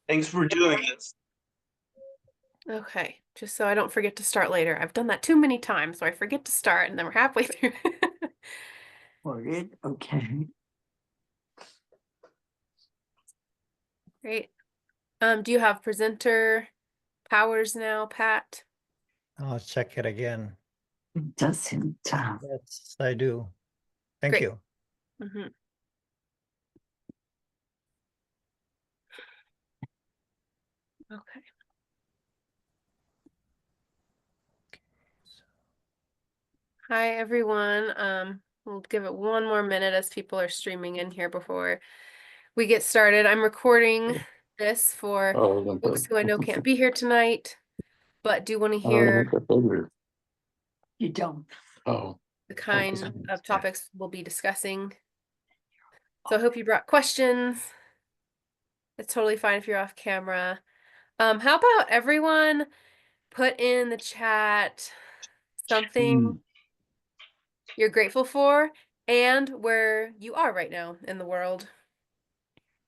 Thanks for doing this. Okay, just so I don't forget to start later. I've done that too many times, so I forget to start and then we're halfway through. Ordered. Okay. Great. Do you have presenter powers now, Pat? I'll check it again. It doesn't. Yes, I do. Thank Great. you. Mhm. Okay. Hi, everyone. We'll give it one more minute as people are streaming in here before we get started. I'm recording this for folks who I know can't be here tonight, but do want to hear You don't. Oh, the kind of topics we'll be discussing. So I hope you brought questions. It's totally fine if you're off camera. How about everyone put in the chat something you're grateful for and where you are right now in the world.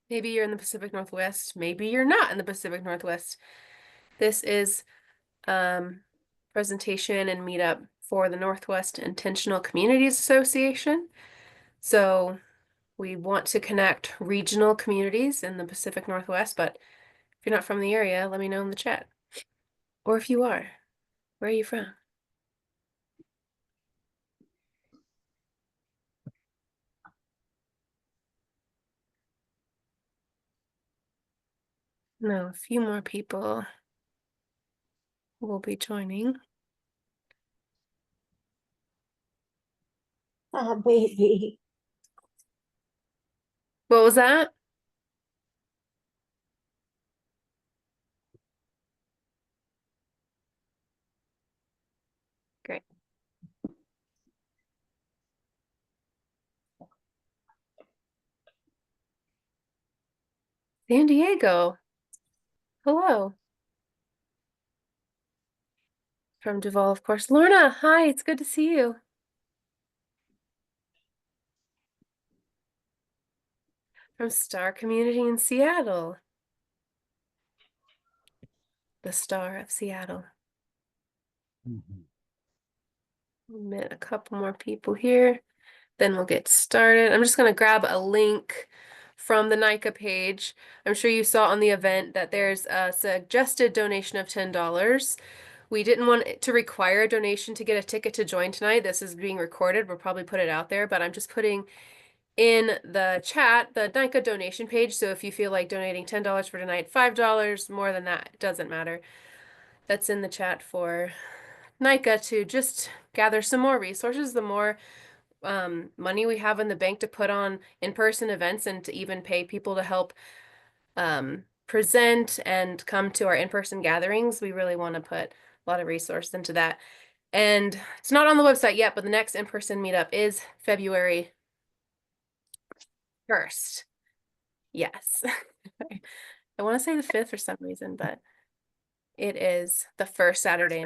Maybe you're in the Pacific Northwest. Maybe you're not in the Pacific Northwest. This is presentation and meetup for the Northwest Intentional Communities Association. So we want to connect regional communities in the Pacific Northwest, but if you're not from the area, let me know in the chat. Or if you are, where are you from? No, a few more people will be joining. Oh, baby. What was that? Great. San Diego. Hello. From Duval, of course. Lorna, hi, it's good to see you. From Star Community in Seattle. The Star of Seattle. Met a couple more people here. Then we'll get started. I'm just going to grab a link from the NICA page. I'm sure you saw on the event that there's a suggested donation of $10. We didn't want it to require a donation to get a ticket to join tonight. This is being recorded. We'll probably put it out there, but I'm just putting in the chat the NICA donation page. So if you feel like donating $10 for tonight, $5, more than that, it doesn't matter. That's in the chat for NICA to just gather some more resources. The more money we have in the bank to put on in-person events and to even pay people to help present and come to our in-person gatherings, we really want to put a lot of resources into that. And it's not on the website yet, but the next in-person meetup is February 1st. Yes. I want to say the 5th for some reason, but it is the first Saturday,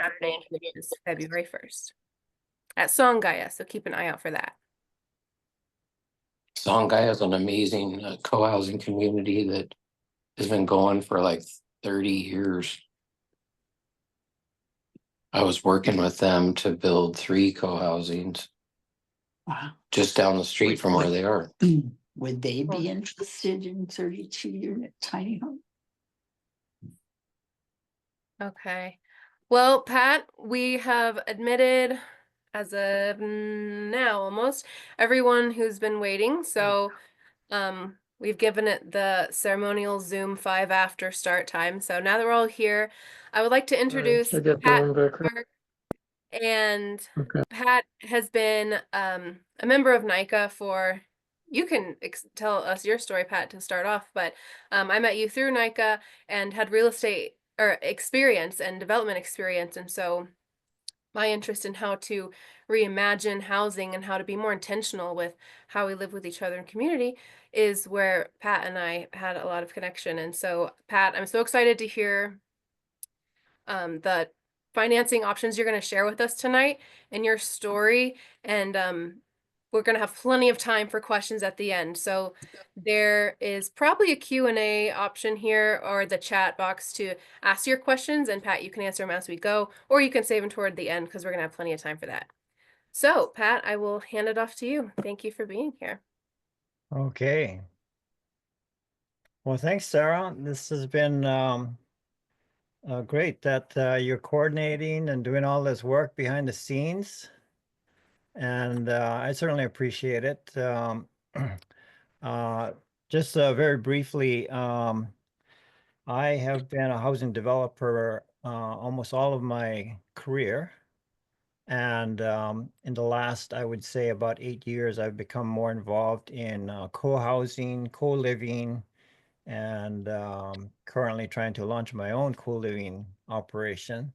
which is February 1st at Songaya, so keep an eye out for that. Songhai is an amazing co-housing community that has been going for like 30 years. I was working with them to build 3 co-housings just down the street from where they are. Would they be interested in 32-unit tiny home? Okay. Well, Pat, we have admitted as of now almost everyone who's been waiting. So we've given it the ceremonial Zoom 5 after start time. So now that we're all here, I would like to introduce Pat. And Pat has been a member of NICA for, you can tell us your story, Pat, to start off, but I met you through NICA and had real estate or experience and development experience. And so my interest in how to reimagine housing and how to be more intentional with how we live with each other in community is where Pat and I had a lot of connection. And so, Pat, I'm so excited to hear the financing options you're going to share with us tonight and your story. And we're going to have plenty of time for questions at the end. So there is probably a Q&A option here or the chat box to ask your questions. And Pat, you can answer them as we go, or you can save them toward the end because we're going to have plenty of time for that. So Pat, I will hand it off to you. Thank you for being here. Okay. Well, thanks, Sarah. This has been great that you're coordinating and doing all this work behind the scenes. And I certainly appreciate it. Just very briefly, I have been a housing developer almost all of my career. And in the last, I would say about 8 years, I've become more involved in co-housing, co-living, and currently trying to launch my own co-living operation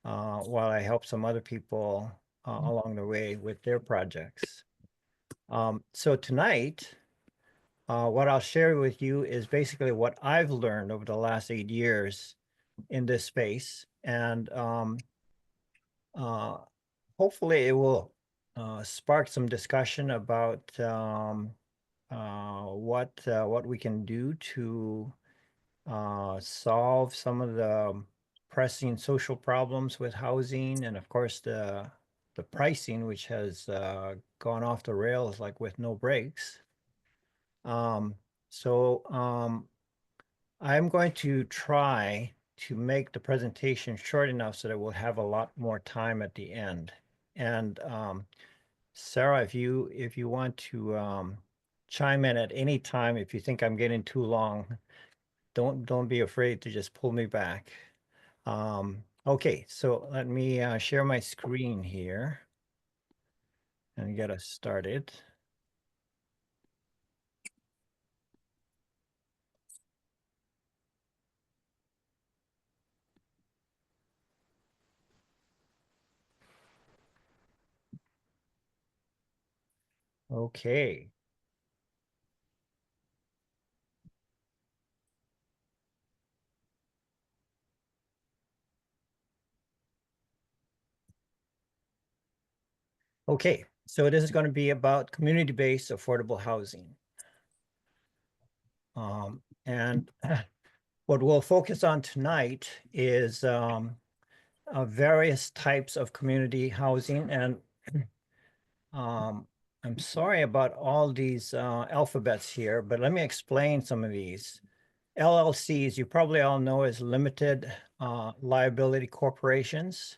while I help some other people along the way with their projects. So tonight, what I'll share with you is basically what I've learned over the last 8 years in this space. And hopefully it will spark some discussion about what we can do to solve some of the pressing social problems with housing, and of course the pricing, which has gone off the rails like with no brakes. So I'm going to try to make the presentation short enough so that we'll have a lot more time at the end. And Sarah, if you want to chime in at any time, if you think I'm getting too long, don't be afraid to just pull me back. Okay, so let me share my screen here and get us started. Okay. Okay, so this is going to be about community-based affordable housing. And what we'll focus on tonight is various types of community housing. And I'm sorry about all these alphabets here, but let me explain some of these. LLCs, you probably all know as limited liability corporations.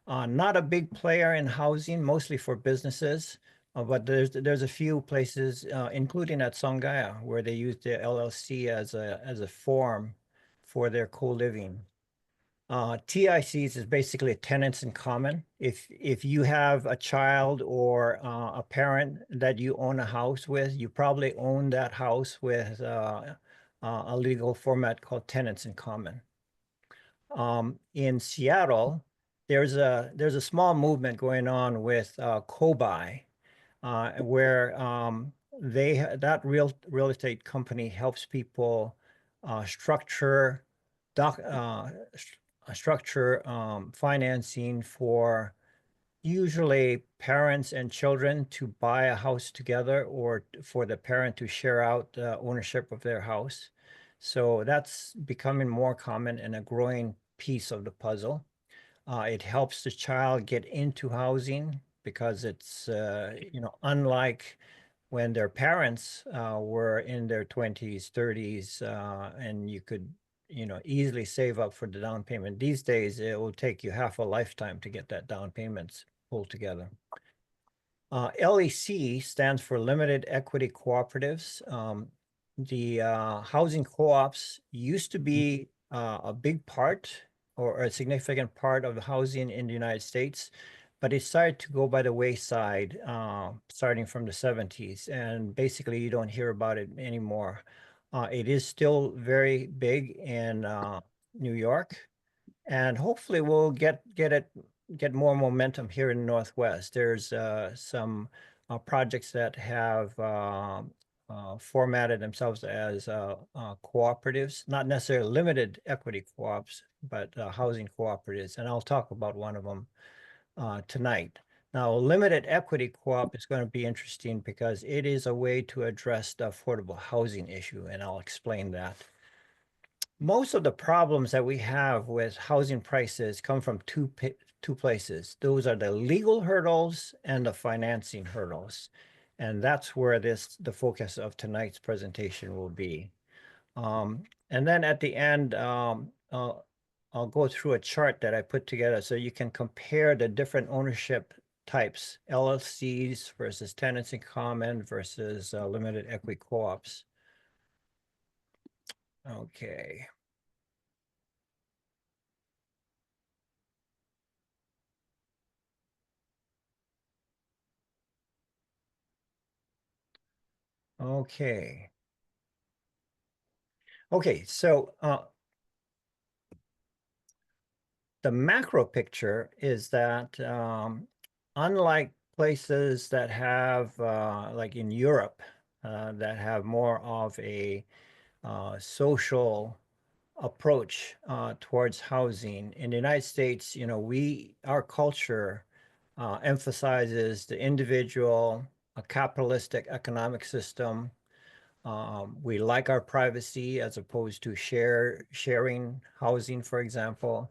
Not a big player in housing, mostly for businesses, but there's a few places, including at Songaya, where they use the LLC as a form for their co-living. TICs is basically tenants in common. If you have a child or a parent that you own a house with, you probably own that house with a legal format called tenants in common. In Seattle, there's a small movement going on with co-buy, where that real estate company helps people structure financing for usually parents and children to buy a house together, or for the parent to share out ownership of their house. So that's becoming more common and a growing piece of the puzzle. It helps the child get into housing because it's, unlike when their parents were in their 20s, 30s, and you could, easily save up for the down payment. These days, it will take you half a lifetime to get that down payment pulled together. LEC stands for Limited Equity Cooperatives. The housing co-ops used to be a big part or a significant part of the housing in the United States, but it started to go by the wayside starting from the 70s, and basically you don't hear about it anymore. It is still very big in New York, and hopefully we'll get more momentum here in the Northwest. There's some projects that have formatted themselves as cooperatives, not necessarily limited equity co-ops, but housing cooperatives. And I'll talk about one of them tonight. Now, limited equity co-op is going to be interesting because it is a way to address the affordable housing issue, and I'll explain that. Most of the problems that we have with housing prices come from two places. Those are the legal hurdles and the financing hurdles. And that's where the focus of tonight's presentation will be. And then at the end, I'll go through a chart that I put together so you can compare the different ownership types, LLCs versus tenants in common versus limited equity co-ops. Okay. Okay. Okay, so the macro picture is that unlike places that have, like in Europe, that have more of a social approach towards housing, in the United States, you know, our culture emphasizes the individual, a capitalistic economic system. We like our privacy as opposed to sharing housing, for example.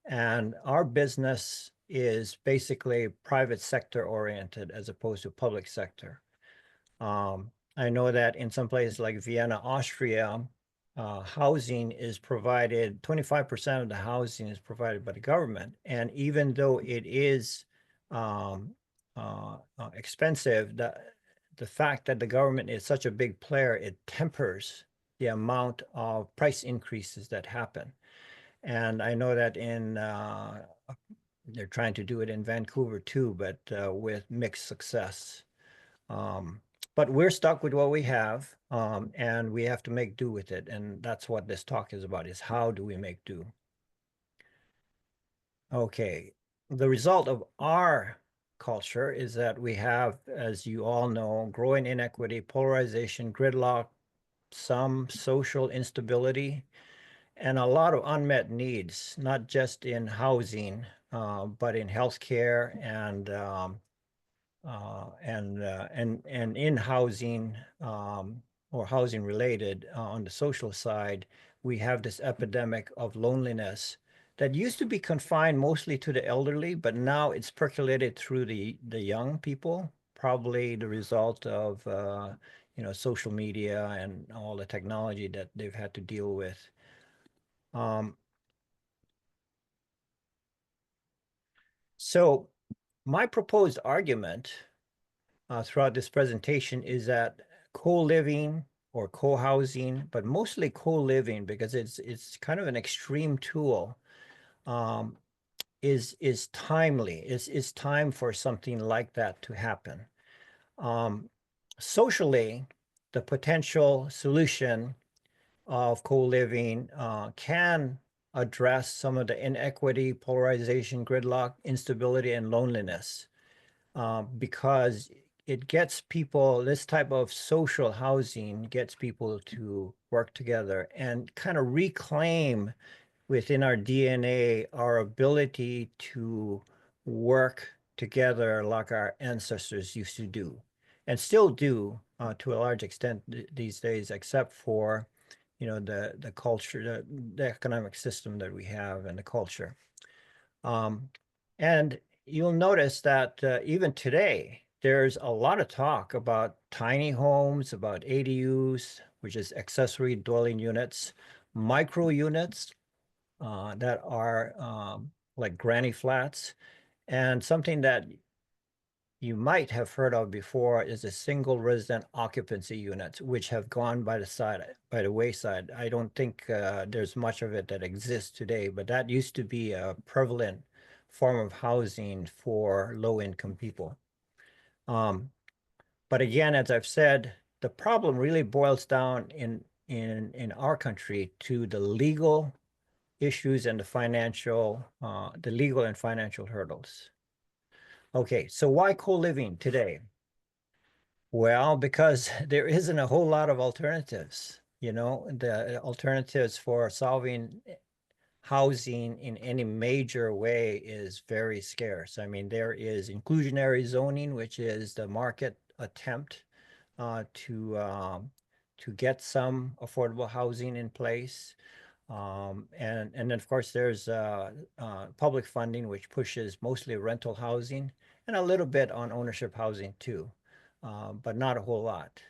And our business is basically private sector oriented as opposed to public sector. I know that in some places like Vienna, Austria, housing is provided, 25% of the housing is provided by the government. And even though it is expensive, the fact that the government is such a big player, it tempers the amount of price increases that happen. And I know that they're trying to do it in Vancouver too, but with mixed success. But we're stuck with what we have, and we have to make do with it. And that's what this talk is about, is how do we make do? Okay, the result of our culture is that we have, as you all know, growing inequity, polarization, gridlock, some social instability, and a lot of unmet needs, not just in housing, but in healthcare and in housing or housing related on the social side. We have this epidemic of loneliness that used to be confined mostly to the elderly, but now it's percolated through the young people, probably the result of you know, social media and all the technology that they've had to deal with. So my proposed argument throughout this presentation is that co-living or co-housing, but mostly co-living because it's kind of an extreme tool, is timely. It's time for something like that to happen. Socially, the potential solution of co-living can address some of the inequity, polarization, gridlock, instability, and loneliness because it gets people, this type of social housing gets people to work together and kind of reclaim within our DNA our ability to work together like our ancestors used to do and still do to a large extent these days, except for, you know, the culture, the economic system that we have and the culture. And you'll notice that even today, there's a lot of talk about tiny homes, about ADUs, which is accessory dwelling units, micro units that are like granny flats, and something that you might have heard of before is a single resident occupancy units, which have gone by the wayside. I don't think there's much of it that exists today, but that used to be a prevalent form of housing for low-income people. But again, as I've said, the problem really boils down in our country to the legal issues and the legal and financial hurdles. Okay, so why co-living today? Well, because there isn't a whole lot of alternatives. You know, the alternatives for solving housing in any major way is very scarce. I mean, there is inclusionary zoning, which is the market attempt to get some affordable housing in place. And then, of course, there's public funding, which pushes mostly rental housing and a little bit on ownership housing too, but not a whole lot.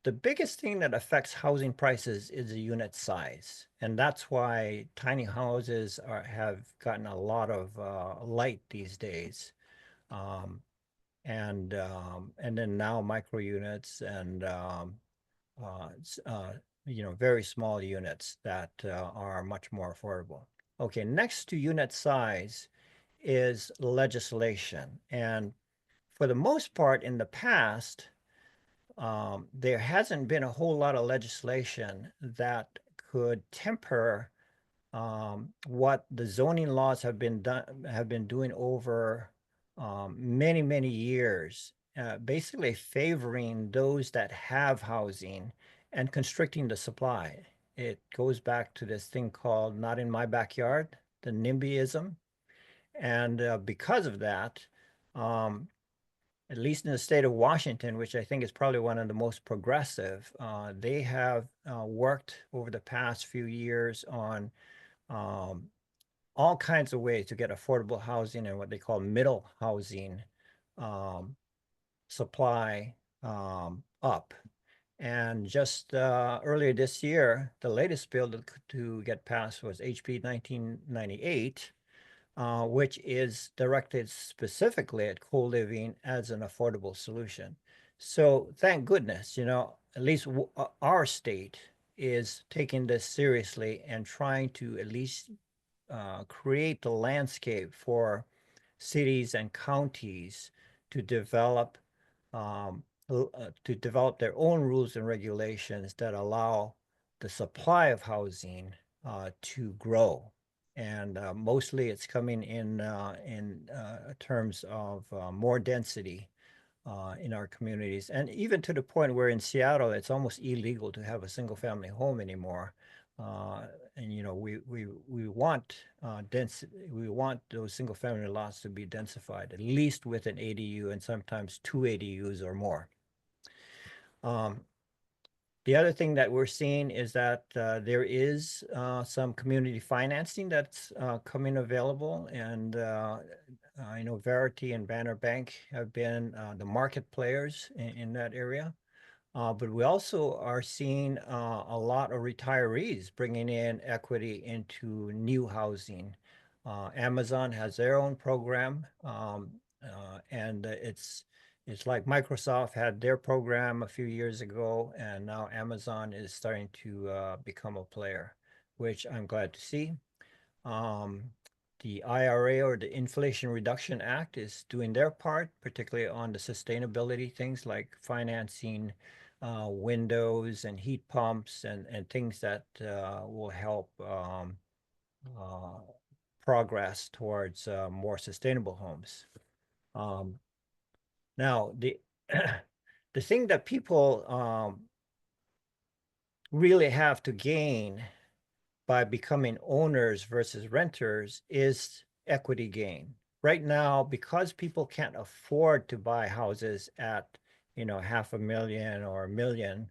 The biggest thing that affects housing prices is the unit size. And that's why tiny houses have gotten a lot of light these days. And then now micro units and uh, very small units that are much more affordable. Okay, next to unit size is legislation. And for the most part in the past, there hasn't been a whole lot of legislation that could temper what the zoning laws have been doing over many years, basically favoring those that have housing and constricting the supply. It goes back to this thing called "not in my backyard," the NIMBYism, and because of that, at least in the state of Washington, which I think is probably one of the most progressive, they have worked over the past few years on um, all kinds of ways to get affordable housing and what they call middle housing um, supply up. And just earlier this year, the latest bill to get passed was HB 1998, which is directed specifically at co-living as an affordable solution. So thank goodness, at least our state is taking this seriously and trying to at least create the landscape for cities and counties to develop their own rules and regulations that allow the supply of housing to grow. And mostly it's coming in terms of more density in our communities. And even to the point where in Seattle, it's almost illegal to have a single family home anymore. And we want we want those single family lots to be densified, at least with an ADU and sometimes 2 ADUs or more. The other thing that we're seeing is that there is some community financing that's coming available, and I know Verity and Banner Bank have been the market players in that area. But we also are seeing a lot of retirees bringing in equity into new housing. Amazon has their own program, and it's like Microsoft had their program a few years ago, and now Amazon is starting to become a player, which I'm glad to see. The IRA, or the Inflation Reduction Act, is doing their part, particularly on the sustainability things like financing windows and heat pumps and things that will help progress towards more sustainable homes. Now, the thing that people really have to gain by becoming owners versus renters is equity gain. Right now, because people can't afford to buy houses at, $500,000 or $1 million,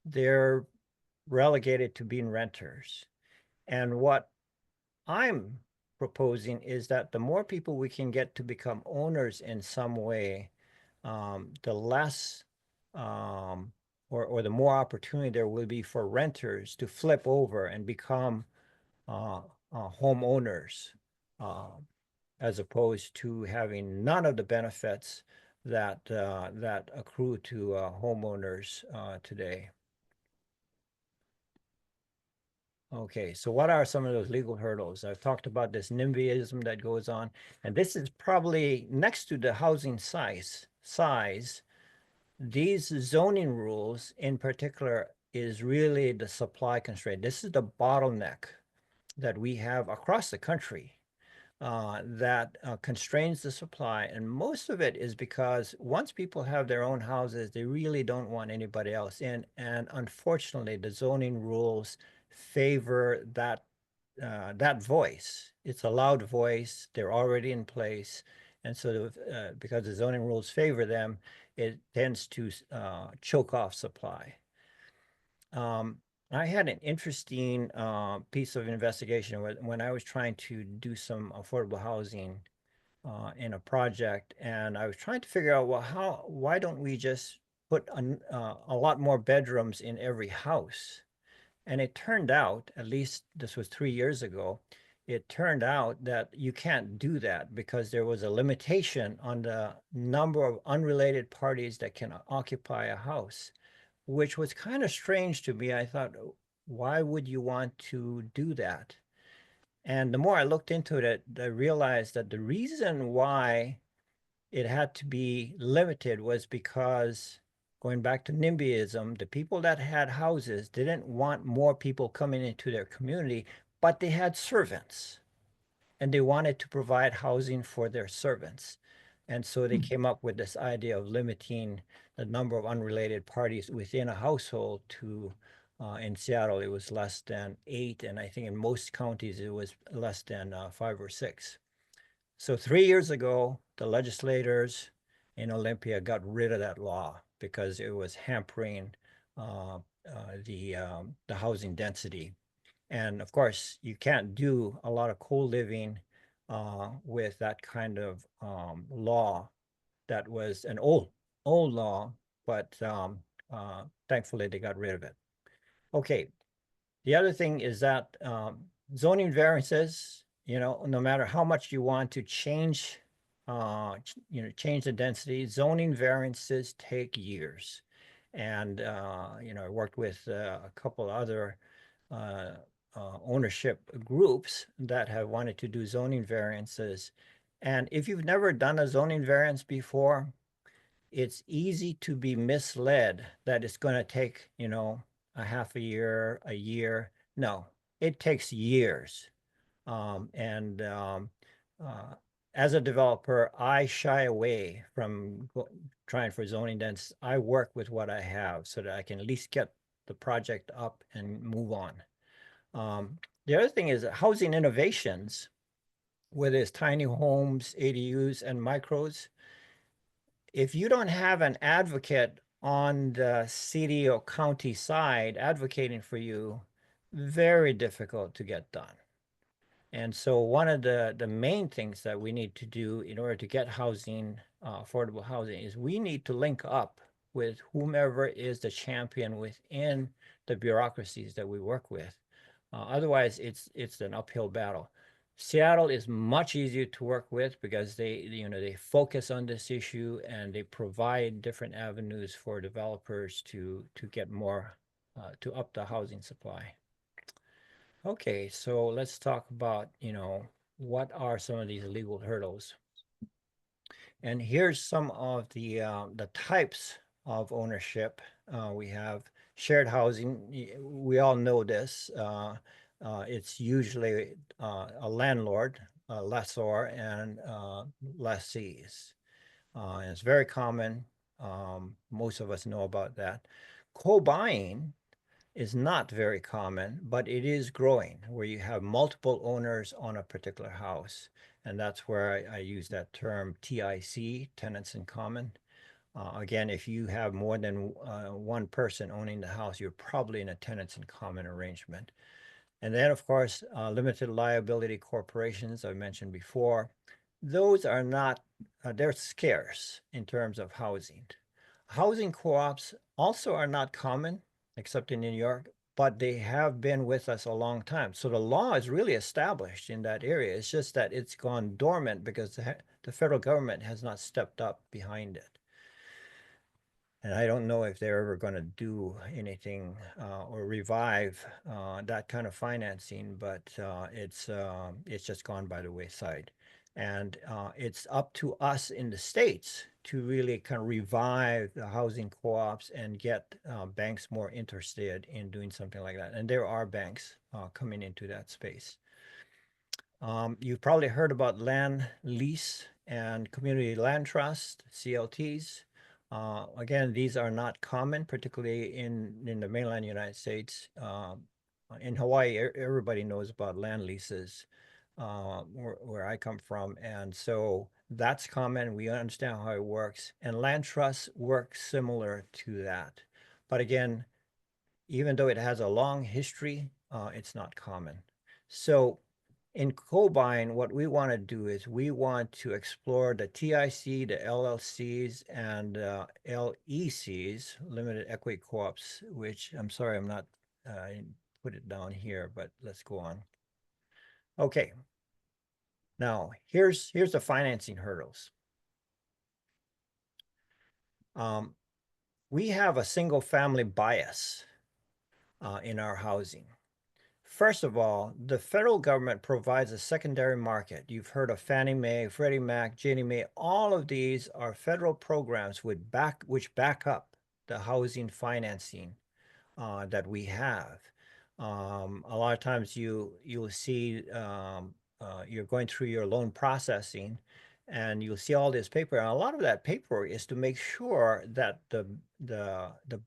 they're relegated to being renters. And what I'm proposing is that the more people we can get to become owners in some way, the less or the more opportunity there will be for renters to flip over and become homeowners, as opposed to having none of the benefits that accrue to homeowners today. Okay, so what are some of those legal hurdles? I've talked about this NIMBYism that goes on, and this is probably next to the housing size. These zoning rules in particular is really the supply constraint. This is the bottleneck that we have across the country that constrains the supply. And most of it is because once people have their own houses, they really don't want anybody else in. And unfortunately, the zoning rules favor that that voice. It's a loud voice. They're already in place. And so because the zoning rules favor them, it tends to choke off supply. I had an interesting piece of investigation when I was trying to do some affordable housing in a project, and I was trying to figure out, well, why don't we just put a lot more bedrooms in every house? And it turned out, at least this was 3 years ago, it turned out that you can't do that because there was a limitation on the number of unrelated parties that can occupy a house, which was kind of strange to me. I thought, why would you want to do that? And the more I looked into it, I realized that the reason why it had to be limited was because, going back to NIMBYism, the people that had houses didn't want more people coming into their community, but they had servants and they wanted to provide housing for their servants. And so they came up with this idea of limiting the number of unrelated parties within a household to, in Seattle, it was less than 8. And I think in most counties, it was less than 5 or 6. So 3 years ago, the legislators in Olympia got rid of that law because it was hampering the housing density. And of course, you can't do a lot of co-living with that kind of law. That was an old law, but thankfully they got rid of it. Okay, the other thing is that zoning variances, no matter how much you want to change, change the density, zoning variances take years. And, I worked with a couple other ownership groups that have wanted to do zoning variances. And if you've never done a zoning variance before, it's easy to be misled that it's going to take, a half a year. No, it takes years. As a developer, I shy away from trying for zoning density. I work with what I have so that I can at least get the project up and move on. The other thing is that housing innovations, whether it's tiny homes, ADUs, and micros, if you don't have an advocate on the city or county side advocating for you, very difficult to get done. And so one of the main things that we need to do in order to get housing, affordable housing, is we need to link up with whomever is the champion within the bureaucracies that we work with. Otherwise, it's an uphill battle. Seattle is much easier to work with because they focus on this issue and they provide different avenues for developers to get more, to up the housing supply. Okay, so let's talk about, what are some of these legal hurdles? And here's some of the types of ownership. We have shared housing. We all know this. It's usually a landlord, a lessor, and lessees. And it's very common. Most of us know about that. Co-buying is not very common, but it is growing, where you have multiple owners on a particular house. And that's where I use that term TIC, tenants in common. Again, if you have more than one person owning the house, you're probably in a tenants in common arrangement. And then, of course, limited liability corporations, I mentioned before. Those are not, they're scarce in terms of housing. Housing co-ops also are not common, except in New York, but they have been with us a long time. So the law is really established in that area. It's just that it's gone dormant because the federal government has not stepped up behind it. And I don't know if they're ever going to do anything or revive that kind of financing, but it's just gone by the wayside. And it's up to us in the States to really kind of revive the housing co-ops and get banks more interested in doing something like that. And there are banks coming into that space. You've probably heard about land lease and community land trust, CLTs. Again, these are not common, particularly in the mainland United States. in Hawaii, everybody knows about land leases, where I come from. And so that's common. We understand how it works. And land trusts work similar to that. But again, even though it has a long history, it's not common. So in co-buying, what we want to do is we want to explore the TIC, the LLCs, and LECs, limited equity co-ops, which I'm sorry, I'm not, I didn't put it down here, but let's go on. Okay. Now, here's the financing hurdles. We have a single family bias in our housing. First of all, the federal government provides a secondary market. You've heard of Fannie Mae, Freddie Mac, Ginnie Mae. All of these are federal programs which back up the housing financing that we have. A lot of times you'll see you're going through your loan processing, and you'll see all this paper. And a lot of that paper is to make sure that the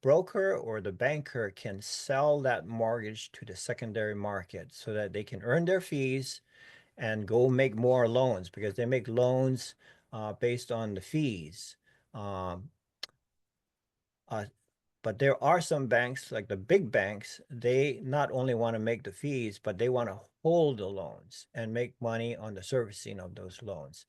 broker or the banker can sell that mortgage to the secondary market so that they can earn their fees and go make more loans, because they make loans based on the fees. Um, but there are some banks, like the big banks, they not only want to make the fees, but they want to hold the loans and make money on the servicing of those loans.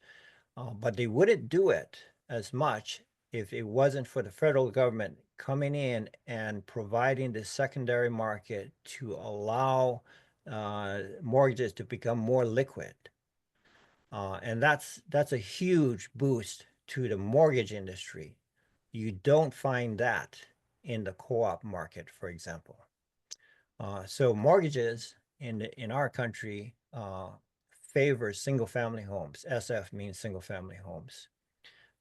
But they wouldn't do it as much if it wasn't for the federal government coming in and providing the secondary market to allow mortgages to become more liquid. And that's a huge boost to the mortgage industry. You don't find that in the co-op market, for example. So mortgages in our country favor single-family homes. SF means single-family homes.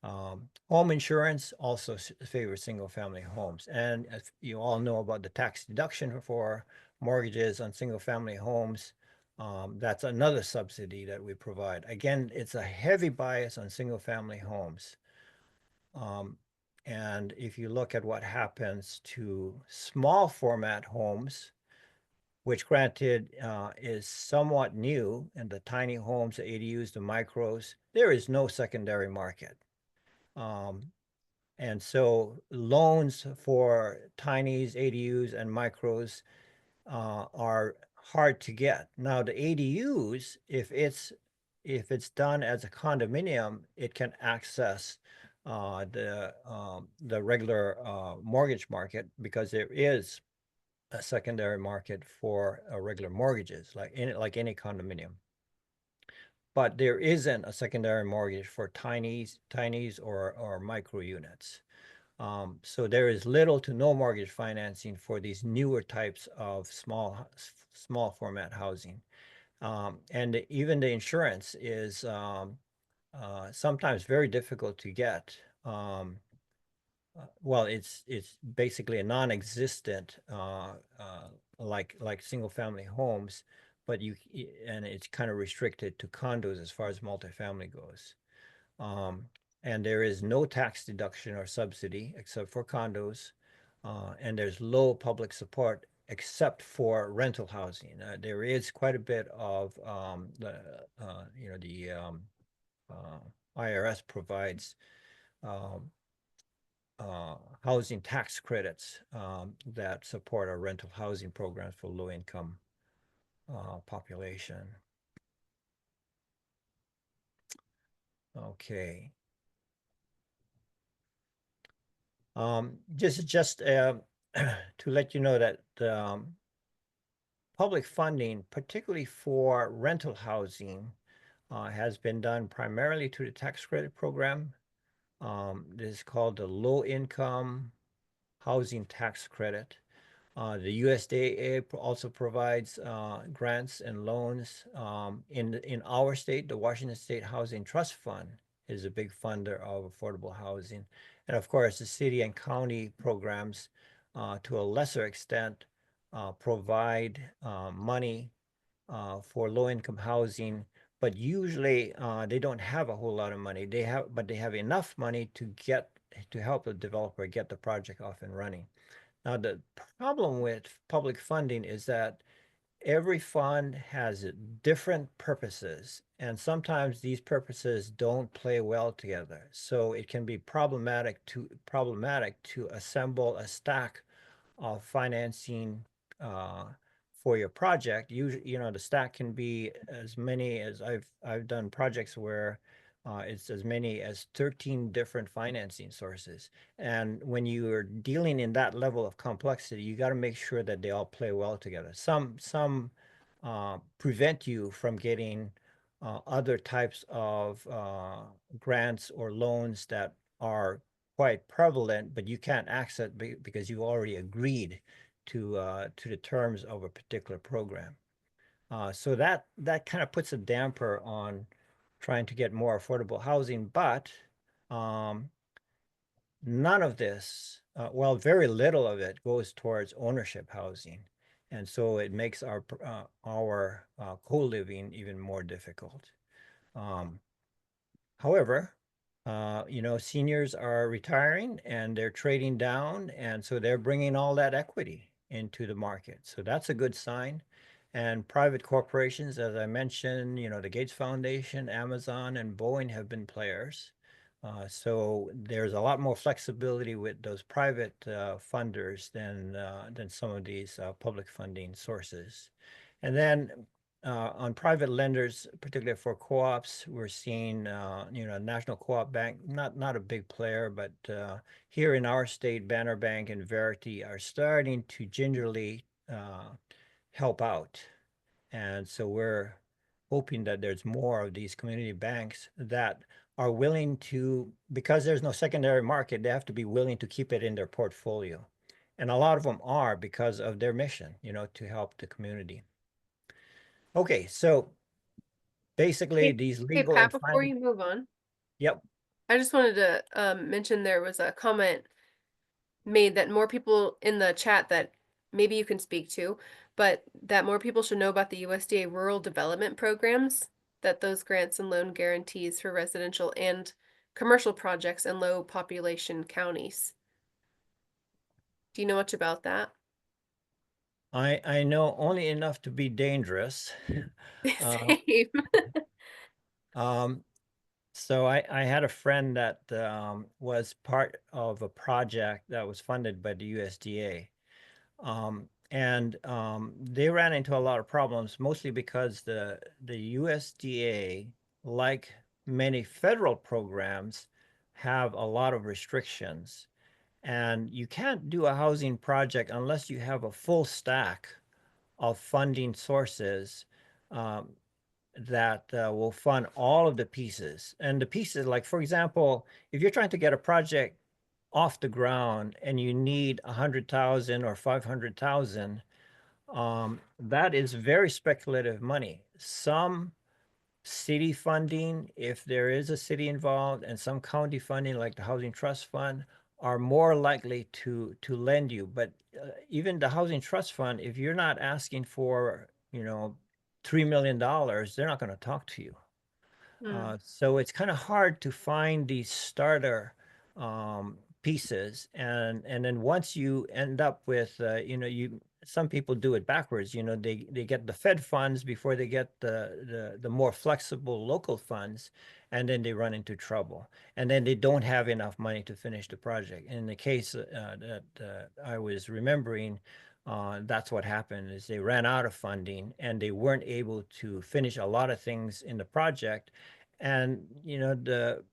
Home insurance also favors single-family homes. And as you all know about the tax deduction for mortgages on single-family homes, that's another subsidy that we provide. Again, it's a heavy bias on single-family homes. And if you look at what happens to small format homes, which granted is somewhat new, and the tiny homes, the ADUs, the micros, there is no secondary market. And so loans for tinies, ADUs, and micros are hard to get. Now the ADUs, if it's done as a condominium, it can access the regular mortgage market, because there is a secondary market for regular mortgages, like any condominium. But there isn't a secondary mortgage for tinies or micro units. So there is little to no mortgage financing for these newer types of small format housing. And even the insurance is sometimes very difficult to get. Well, it's basically a non-existent like single family homes, but and it's kind of restricted to condos as far as multifamily goes. And there is no tax deduction or subsidy except for condos, and there's low public support except for rental housing. There is quite a bit of the IRS provides housing tax credits that support our rental housing programs for low income population. Okay. Just to let you know that public funding, particularly for rental housing, has been done primarily through the tax credit program. This is called the Low Income Housing Tax Credit. The USDA also provides grants and loans. In our state, the Washington State Housing Trust Fund is a big funder of affordable housing. And of course, the city and county programs, to a lesser extent, provide money for low-income housing, but usually they don't have a whole lot of money. But they have enough money to help the developer get the project off and running. Now, the problem with public funding is that every fund has different purposes, and sometimes these purposes don't play well together. So it can be problematic to assemble a stack of financing for your project. You know, the stack can be as many as I've done projects where it's as many as 13 different financing sources. And when you are dealing in that level of complexity, you got to make sure that they all play well together. Some prevent you from getting other types of grants or loans that are quite prevalent, but you can't access it because you already agreed to the terms of a particular program. So that kind of puts a damper on trying to get more affordable housing, but none of this, well, very little of it goes towards ownership housing. And so it makes our co-living even more difficult. However, you know, seniors are retiring and they're trading down, and so they're bringing all that equity into the market. So that's a good sign. And private corporations, as I mentioned, you know, the Gates Foundation, Amazon, and Boeing have been players. So there's a lot more flexibility with those private funders than some of these public funding sources. And then on private lenders, particularly for co-ops, we're seeing, you know, National Co-op Bank, not a big player, but here in our state, Banner Bank and Verity are starting to gingerly help out. And so we're hoping that there's more of these community banks that are willing to, because there's no secondary market, they have to be willing to keep it in their portfolio. And a lot of them are because of their mission, you know, to help the community. Okay, so basically these Hey, legal Pat, and before finance. you move on, Yep. I just wanted to mention there was a comment made that more people in the chat that maybe you can speak to, but that more people should know about the USDA rural development programs, that those grants and loan guarantees for residential and commercial projects in low population counties. Do you know much about that? I know only enough to be dangerous. Same. Um, so I had a friend that was part of a project that was funded by the USDA. They ran into a lot of problems, mostly because the USDA, like many federal programs, have a lot of restrictions. And you can't do a housing project unless you have a full stack of funding sources um, that will fund all of the pieces. And the pieces, like, for example, if you're trying to get a project off the ground and you need 100,000 or 500,000, that is very speculative money. Some city funding, if there is a city involved, and some county funding, like the Housing Trust Fund, are more likely to lend you. But even the Housing Trust Fund, if you're not asking for, you know, $3 million, they're not going to talk to you. So it's kind of hard to find these starter pieces, and then once you end up with, you know, some people do it backwards. You know, they get the Fed funds before they get the more flexible local funds, and then they run into trouble, and then they don't have enough money to finish the project. In the case that I was remembering, that's what happened, is they ran out of funding and they weren't able to finish a lot of things in the project. And you know, the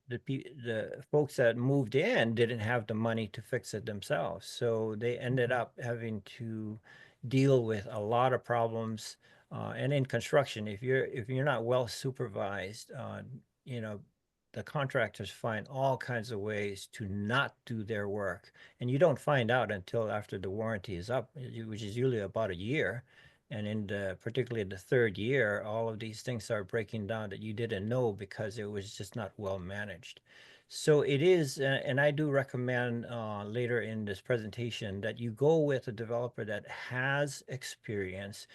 folks that moved in didn't have the money to fix it themselves, so they ended up having to deal with a lot of problems. And in construction, if you're not well supervised, you know, the contractors find all kinds of ways to not do their work, and you don't find out until after the warranty is up, which is usually about a year. And in particularly the third year, all of these things start breaking down that you didn't know because it was just not well managed. So it is, and I do recommend later in this presentation that you go with a developer that has experience,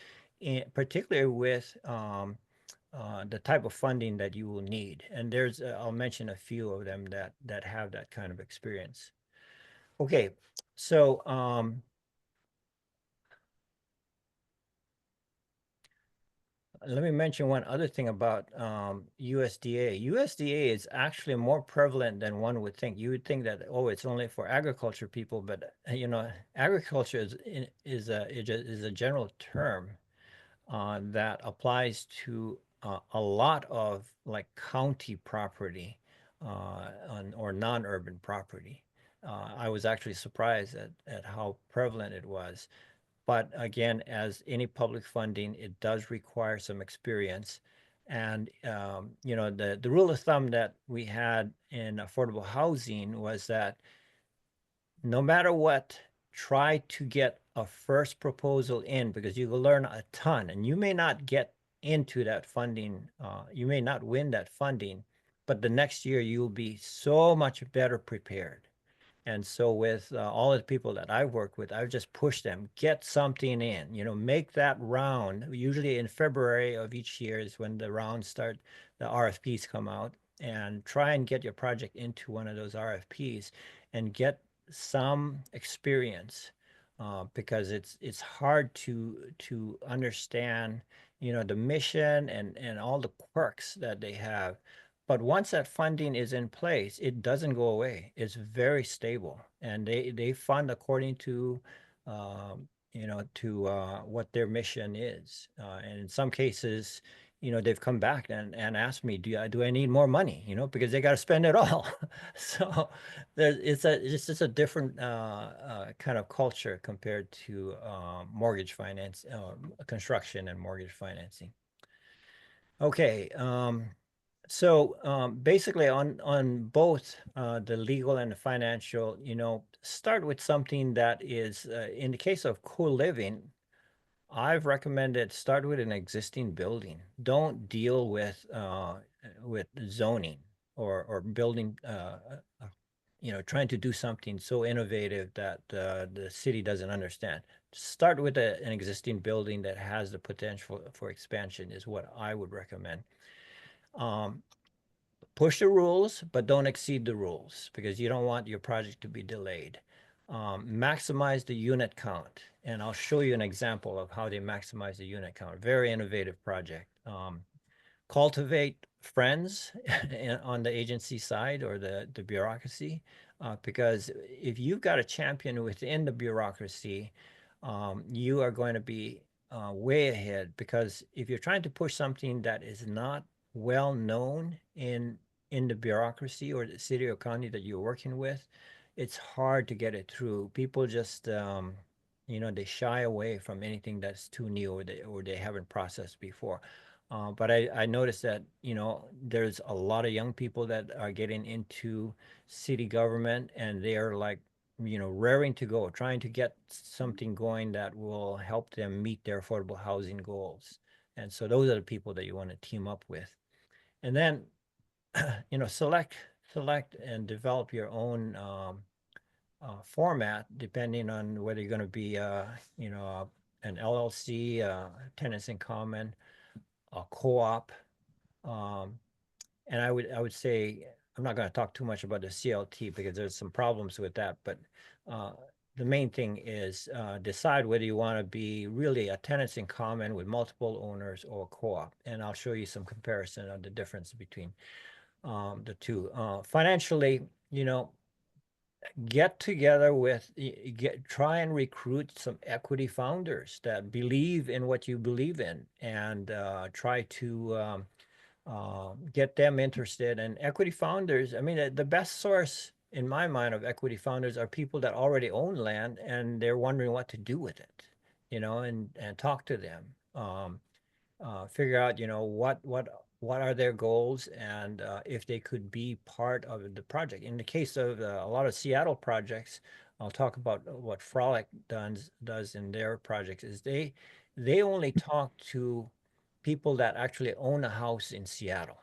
particularly with the type of funding that you will need. And there's, I'll mention a few of them that have that kind of experience. Okay, so let me mention one other thing about USDA. USDA is actually more prevalent than one would think. You would think that, oh, it's only for agriculture people, but you know, agriculture is a general term that applies to a lot of like county property or non-urban property. I was actually surprised at how prevalent it was. But again, as any public funding, it does require some experience. And you know, the rule of thumb that we had in affordable housing was that no matter what, try to get a first proposal in because you will learn a ton and you may not get into that funding. You may not win that funding, but the next year you'll be so much better prepared. And so with all the people that I work with, I just push them, get something in, you know, make that round. Usually in February of each year is when the rounds start, the RFPs come out, and try and get your project into one of those RFPs and get some experience because it's hard to understand, you know, the mission and all the quirks that they have. But once that funding is in place, it doesn't go away. It's very stable, and they fund according to, you know, to what their mission is. And in some cases, you know, they've come back and asked me, do I need more money? You know, because they got to spend it all. So it's just a different kind of culture compared to mortgage finance, construction and mortgage financing. Okay. So basically on both the legal and the financial, you know, start with something that is, in the case of co-living, I've recommended start with an existing building. Don't deal with zoning or building, you know, trying to do something so innovative that the city doesn't understand. Start with an existing building that has the potential for expansion is what I would recommend. Push the rules, but don't exceed the rules because you don't want your project to be delayed. Maximize the unit count, and I'll show you an example of how they maximize the unit count. Very innovative project. Cultivate friends on the agency side or the bureaucracy, because if you've got a champion within the bureaucracy, you are going to be way ahead because if you're trying to push something that is not well known in the bureaucracy or the city or county that you're working with, it's hard to get it through. People just, you know, they shy away from anything that's too new or they haven't processed before. But I noticed that, you know, there's a lot of young people that are getting into city government and they're like, you know, raring to go, trying to get something going that will help them meet their affordable housing goals. And so those are the people that you want to team up with. And then you know, select and develop your own format depending on whether you're going to be, you know, an LLC, tenants in common, a co-op, um, and I would say I'm not going to talk too much about the CLT because there's some problems with that, but uh, the main thing is decide whether you want to be really a tenants in common with multiple owners or co-op, and I'll show you some comparison of the difference between the two. Financially, you know, get together with, try and recruit some equity founders that believe in what you believe in and try to get them interested. And equity founders, I mean, the best source in my mind of equity founders are people that already own land and they're wondering what to do with it, you know, and talk to them. Figure out, you know, what are their goals and if they could be part of the project. In the case of a lot of Seattle projects, I'll talk about what Frolic does in their projects is they only talk to people that actually own a house in Seattle.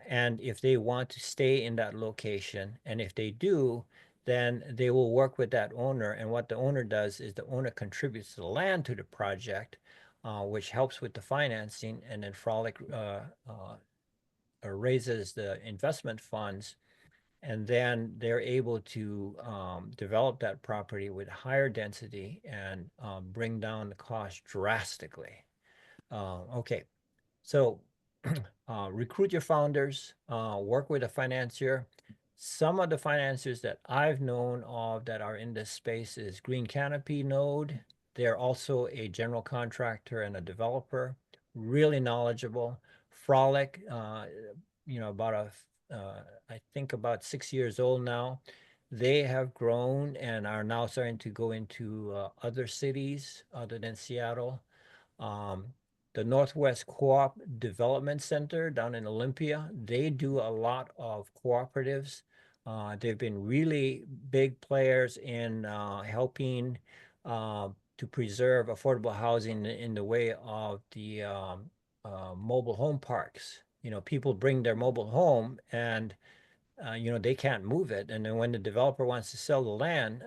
And if they want to stay in that location, and if they do, then they will work with that owner. And what the owner does is the owner contributes the land to the project, which helps with the financing. And then Frolic raises the investment funds. And then they're able to develop that property with higher density and bring down the cost drastically. Okay, so recruit your founders, work with a financier. Some of the financiers that I've known of that are in this space is Green Canopy Node. They're also a general contractor and a developer, really knowledgeable. Frolic, I think about 6 years old now. They have grown and are now starting to go into other cities other than Seattle. Um, the Northwest Co-op Development Center down in Olympia, they do a lot of cooperatives. They've been really big players in helping to preserve affordable housing in the way of the mobile home parks. You know, people bring their mobile home and they can't move it. And then when the developer wants to sell the land,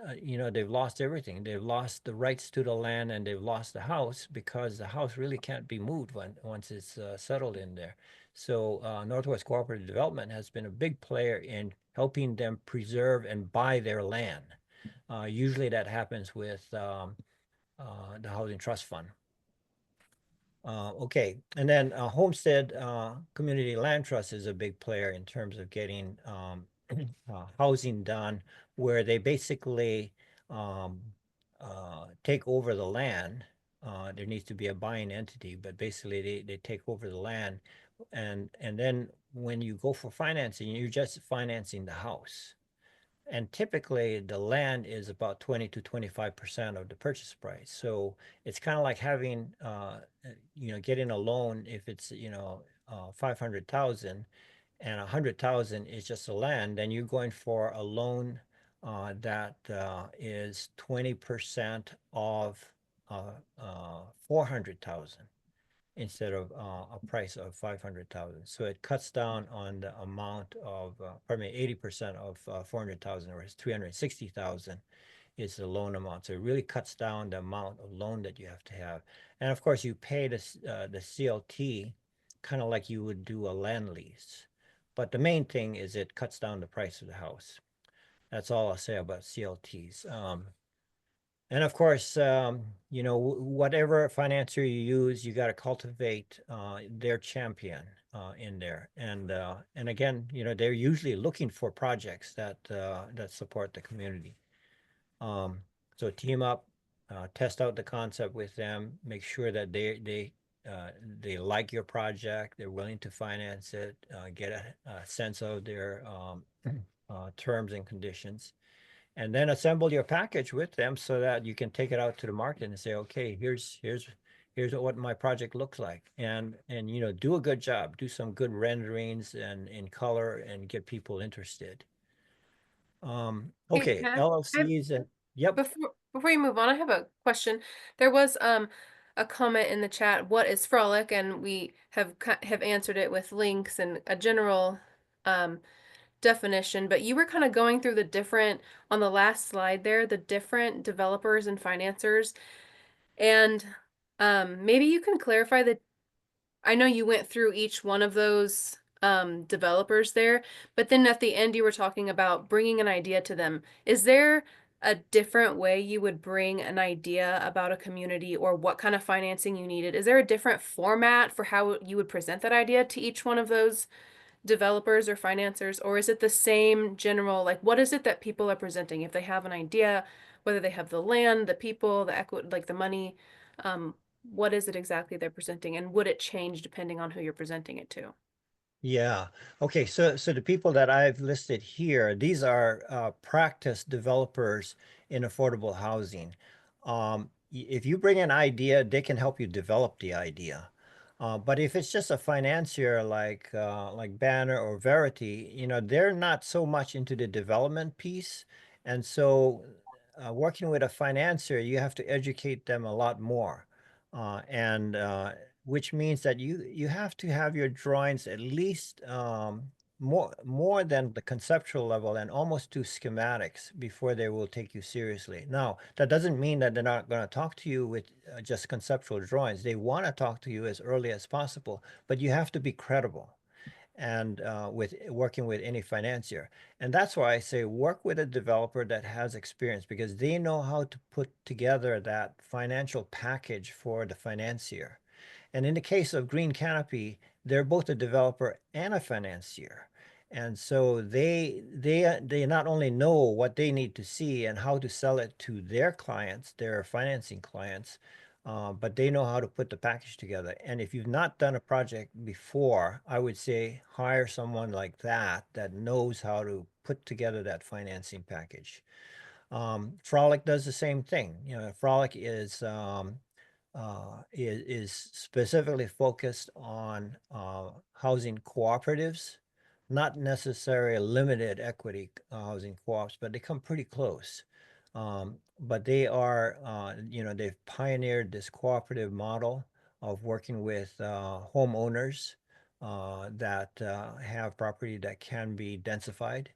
they've lost everything. They've lost the rights to the land and they've lost the house because the house really can't be moved once it's settled in there. So Northwest Cooperative Development has been a big player in helping them preserve and buy their land. Usually that happens with the Housing Trust Fund. Okay, and then Homestead Community Land Trust is a big player in terms of getting housing done, where they basically take over the land. There needs to be a buying entity, but basically they take over the land, and then when you go for financing, you're just financing the house. And typically the land is about 20 to 25% of the purchase price. So it's kind of like having, getting a loan if it's, 500,000 and 100,000 is just the land, then you're going for a loan that is 20% of 400,000 instead of a price of 500,000. So it cuts down on the amount of, 80% of 400,000, or 360,000 is the loan amount. So it really cuts down the amount of loan that you have to have. And of course, you pay the CLT kind of like you would do a land lease. But the main thing is it cuts down the price of the house. That's all I'll say about CLTs. And of course, whatever financier you use, you got to cultivate their champion in there. And again, they're usually looking for projects that support the community. So team up, test out the concept with them, make sure that they like your project, they're willing to finance it, get a sense of their terms and conditions, and then assemble your package with them so that you can take it out to the market and say, okay, here's what my project looks like, and do a good job, do some good renderings and in color, and get people interested. Hey, Okay, Matt, LLCs and yep. Before you move on, I have a question. There was a comment in the chat, what is Frolic? And we have answered it with links and a general definition, but you were kind of going through the different, on the last slide there, the different developers and financiers. And maybe you can clarify that. I know you went through each one of those developers there, but then at the end you were talking about bringing an idea to them. Is there a different way you would bring an idea about a community, or what kind of financing you needed? Is there a different format for how you would present that idea to each one of those developers or financiers, or is it the same general, like what is it that people are presenting if they have an idea, whether they have the land, the people, the equity, like the money, what is it exactly they're presenting, and would it change depending on who you're presenting it to? Yeah. Okay. So the people that I've listed here, these are practice developers in affordable housing. If you bring an idea, they can help you develop the idea. But if it's just a financier like Banner or Verity, they're not so much into the development piece. And so working with a financier, you have to educate them a lot more. And which means that you have to have your drawings at least more than the conceptual level, and almost to schematics before they will take you seriously. Now, that doesn't mean that they're not going to talk to you with just conceptual drawings. They want to talk to you as early as possible, but you have to be credible. And with working with any financier. And that's why I say work with a developer that has experience, because they know how to put together that financial package for the financier. And in the case of Green Canopy, they're both a developer and a financier. And so they not only know what they need to see and how to sell it to their clients, their financing clients, but they know how to put the package together. And if you've not done a project before, I would say hire someone like that that knows how to put together that financing package. Frolic does the same thing. You know, Frolic is specifically focused on housing cooperatives, not necessarily limited equity housing co-ops, but they come pretty close. But they are, you know, they've pioneered this cooperative model of working with homeowners that have property that can be densified.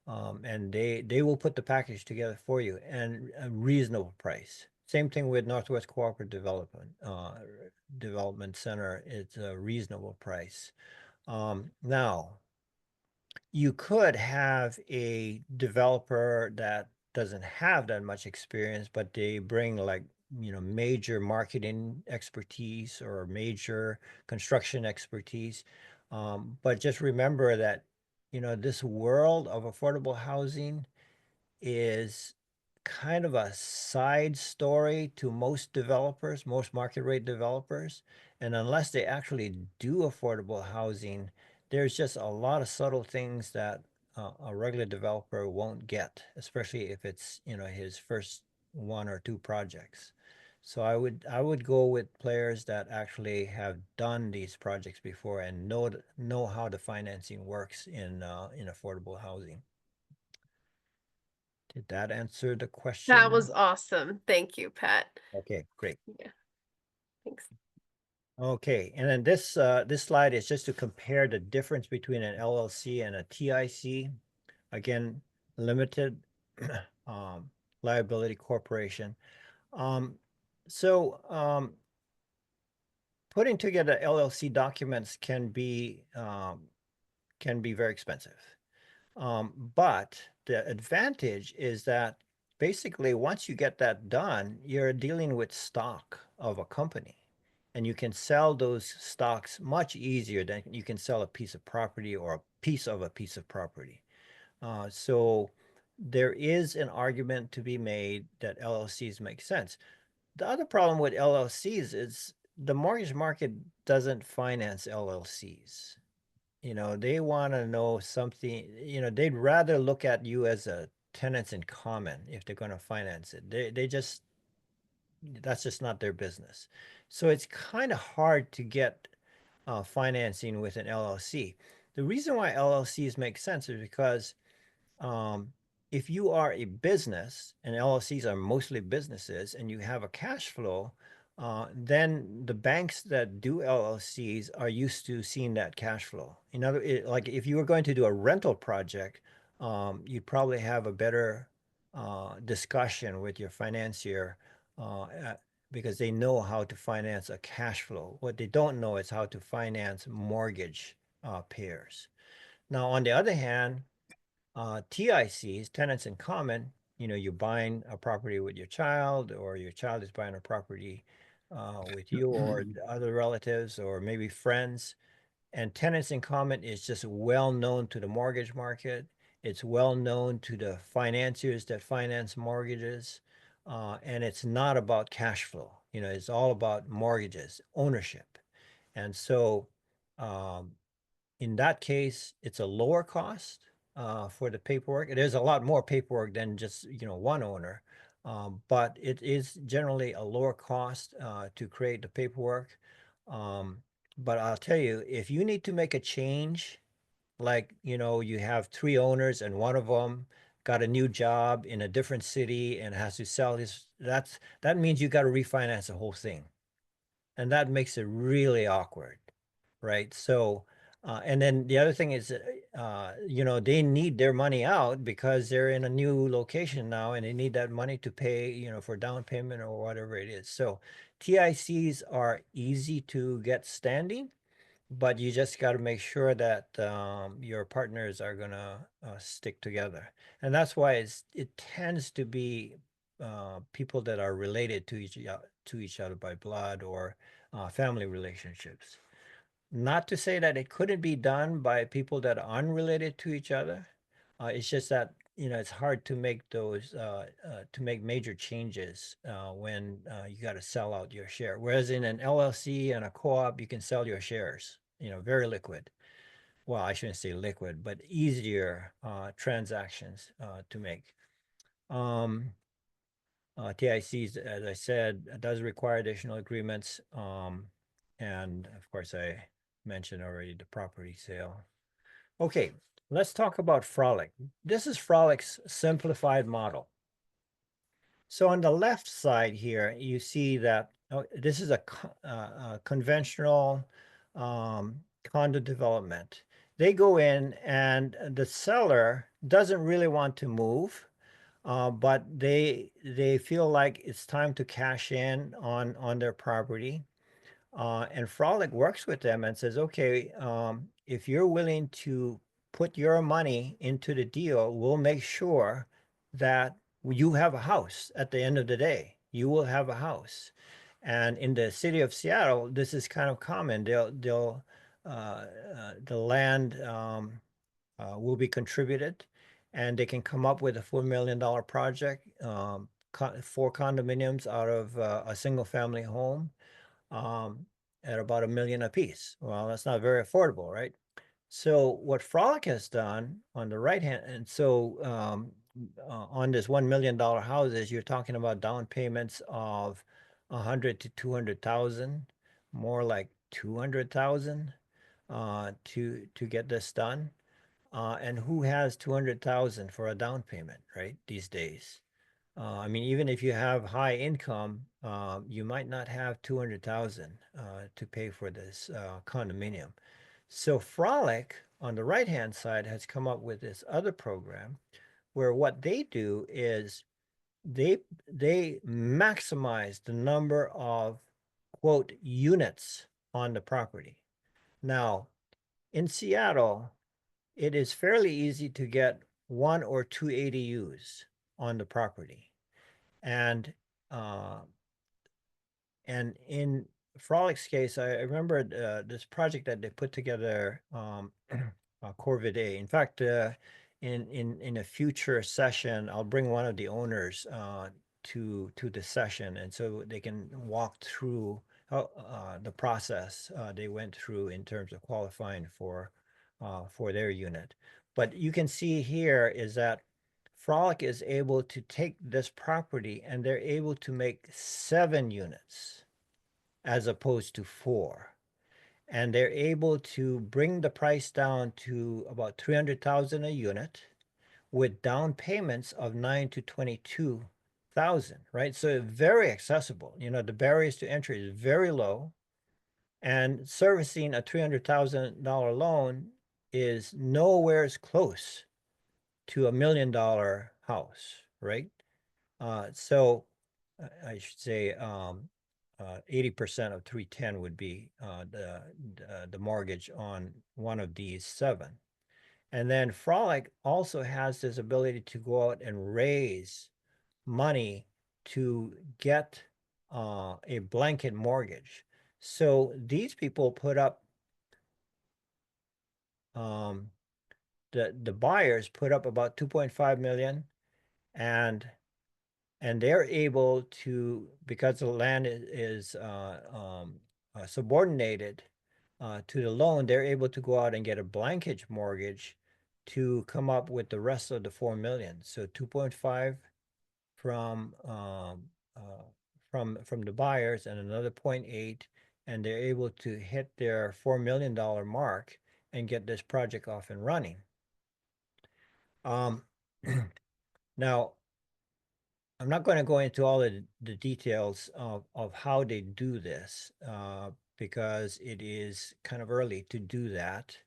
And they will put the package together for you and a reasonable price. Same thing with Northwest Cooperative Development Center. It's a reasonable price. Now, you could have a developer that doesn't have that much experience, but they bring like, you know, major marketing expertise or major construction expertise. But just remember that, you know, this world of affordable housing is kind of a side story to most developers, most market rate developers. And unless they actually do affordable housing, there's just a lot of subtle things that a regular developer won't get, especially if it's, you know, his first one or two projects. So I would go with players that actually have done these projects before and know how the financing works in affordable housing. Did that answer the question? That was awesome. Thank you, Pat. Okay, great. Yeah, thanks. Okay, and then this slide is just to compare the difference between an LLC and a TIC. Again, limited liability corporation. Putting together LLC documents can be very expensive. But the advantage is that basically once you get that done, you're dealing with stock of a company. And you can sell those stocks much easier than you can sell a piece of property or a piece of property. So there is an argument to be made that LLCs make sense. The other problem with LLCs is the mortgage market doesn't finance LLCs. You know, they want to know something, you know, they'd rather look at you as a tenants in common if they're going to finance it. They just, that's just not their business. So it's kind of hard to get financing with an LLC. The reason why LLCs make sense is because um, if you are a business, and LLCs are mostly businesses, and you have a cash flow, then the banks that do LLCs are used to seeing that cash flow. In other, like if you were going to do a rental project, you'd probably have a better discussion with your financier because they know how to finance a cash flow. What they don't know is how to finance mortgage payers. Now, on the other hand, TICs, tenants in common, you know, you're buying a property with your child, or your child is buying a property with you or other relatives or maybe friends. And tenants in common is just well known to the mortgage market. It's well known to the financiers that finance mortgages. And it's not about cash flow. You know, it's all about mortgages, ownership. And so um, in that case, it's a lower cost for the paperwork. It is a lot more paperwork than just, you know, one owner, but it is generally a lower cost to create the paperwork. But I'll tell you, if you need to make a change, like, you know, you have three owners and one of them got a new job in a different city and has to sell his, that means you got to refinance the whole thing. And that makes it really awkward, right? So, and then the other thing is, you know, they need their money out because they're in a new location now and they need that money to pay, you know, for down payment or whatever it is. So TICs are easy to get standing, but you just got to make sure that your partners are gonna stick together. And that's why it tends to be people that are related to each other by blood or family relationships. Not to say that it couldn't be done by people that are unrelated to each other. It's just that, it's hard to make those, to make major changes when you got to sell out your share. Whereas in an LLC and a co-op, you can sell your shares, very liquid. Well, I shouldn't say liquid, but easier transactions to make. TICs, as I said, does require additional agreements. And of course, I mentioned already the property sale. Okay, let's talk about Frolic. This is Frolic's simplified model. So on the left side here, you see that this is a conventional condo development. They go in and the seller doesn't really want to move. But they feel like it's time to cash in on their property. And Frolic works with them and says, okay, if you're willing to put your money into the deal, we'll make sure that you have a house at the end of the day. You will have a house. And in the city of Seattle, this is kind of common. The land will be contributed, and they can come up with a $4 million project, 4 condominiums out of a single family home at about $1 million a piece. Well, that's not very affordable, right? So what Frolic has done on the right hand, and so on this $1 million houses, you're talking about down payments of 100 to 200,000, more like 200,000 to get this done. And who has 200,000 for a down payment, right? These days. I mean, even if you have high income, you might not have 200,000 to pay for this condominium. So Frolic on the right-hand side has come up with this other program where what they do is they maximize the number of quote units on the property. Now, in Seattle, it is fairly easy to get 1 or 2 ADUs on the property. And in Frolic's case, I remember this project that they put together, Corvid A. In fact, in a future session, I'll bring one of the owners to the session, and so they can walk through the process they went through in terms of qualifying for their unit. But you can see here is that Frolic is able to take this property and they're able to make 7 units as opposed to 4. And they're able to bring the price down to about 300,000 a unit with down payments of 9 to 22,000, right? So very accessible. The barriers to entry is very low, and servicing a $300,000 loan is nowhere as close to $1 million house, right? So I should say 80% of 310 would be the mortgage on one of these 7. And then Frolic also has this ability to go out and raise money to get a blanket mortgage. So these people put up the buyers put up about 2.5 million, and they're able to, because the land is subordinated to the loan, they're able to go out and get a blanket mortgage to come up with the rest of the 4 million. So 2.5 from the buyers and another 0.8, and they're able to hit their $4 million mark and get this project off and running. Now, I'm not going to go into all the details of how they do this because it is kind of early to do that.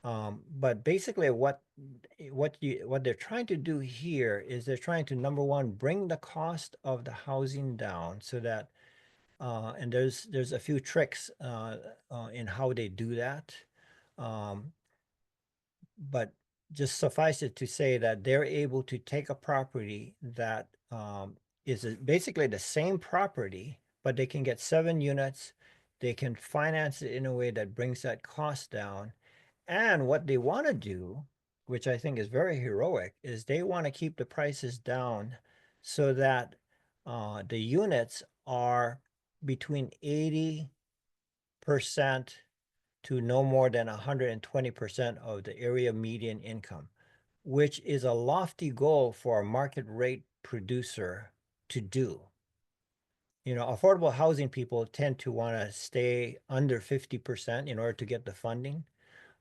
But basically what they're trying to do here is they're trying to, number one, bring the cost of the housing down so that and there's a few tricks in how they do that. But just suffice it to say that they're able to take a property that is basically the same property, but they can get 7 units they can finance it in a way that brings that cost down. And what they want to do, which I think is very heroic, is they want to keep the prices down so that the units are between 80% to no more than 120% of the area median income, which is a lofty goal for a market rate producer to do. You know, affordable housing people tend to want to stay under 50% in order to get the funding.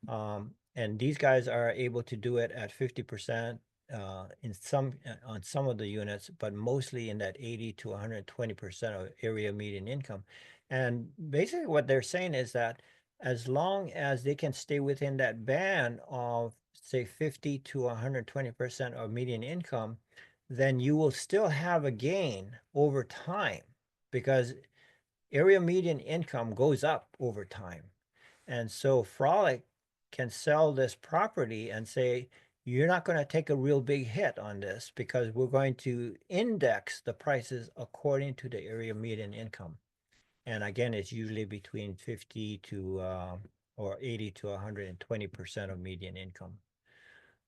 And these guys are able to do it at 50% in some on some of the units, but mostly in that 80 to 120% of area median income. And basically what they're saying is that as long as they can stay within that band of say 50 to 120% of median income, then you will still have a gain over time because area median income goes up over time. And so Frolic can sell this property and say, you're not going to take a real big hit on this because we're going to index the prices according to the area median income. And again, it's usually between 50 to or 80 to 120% of median income.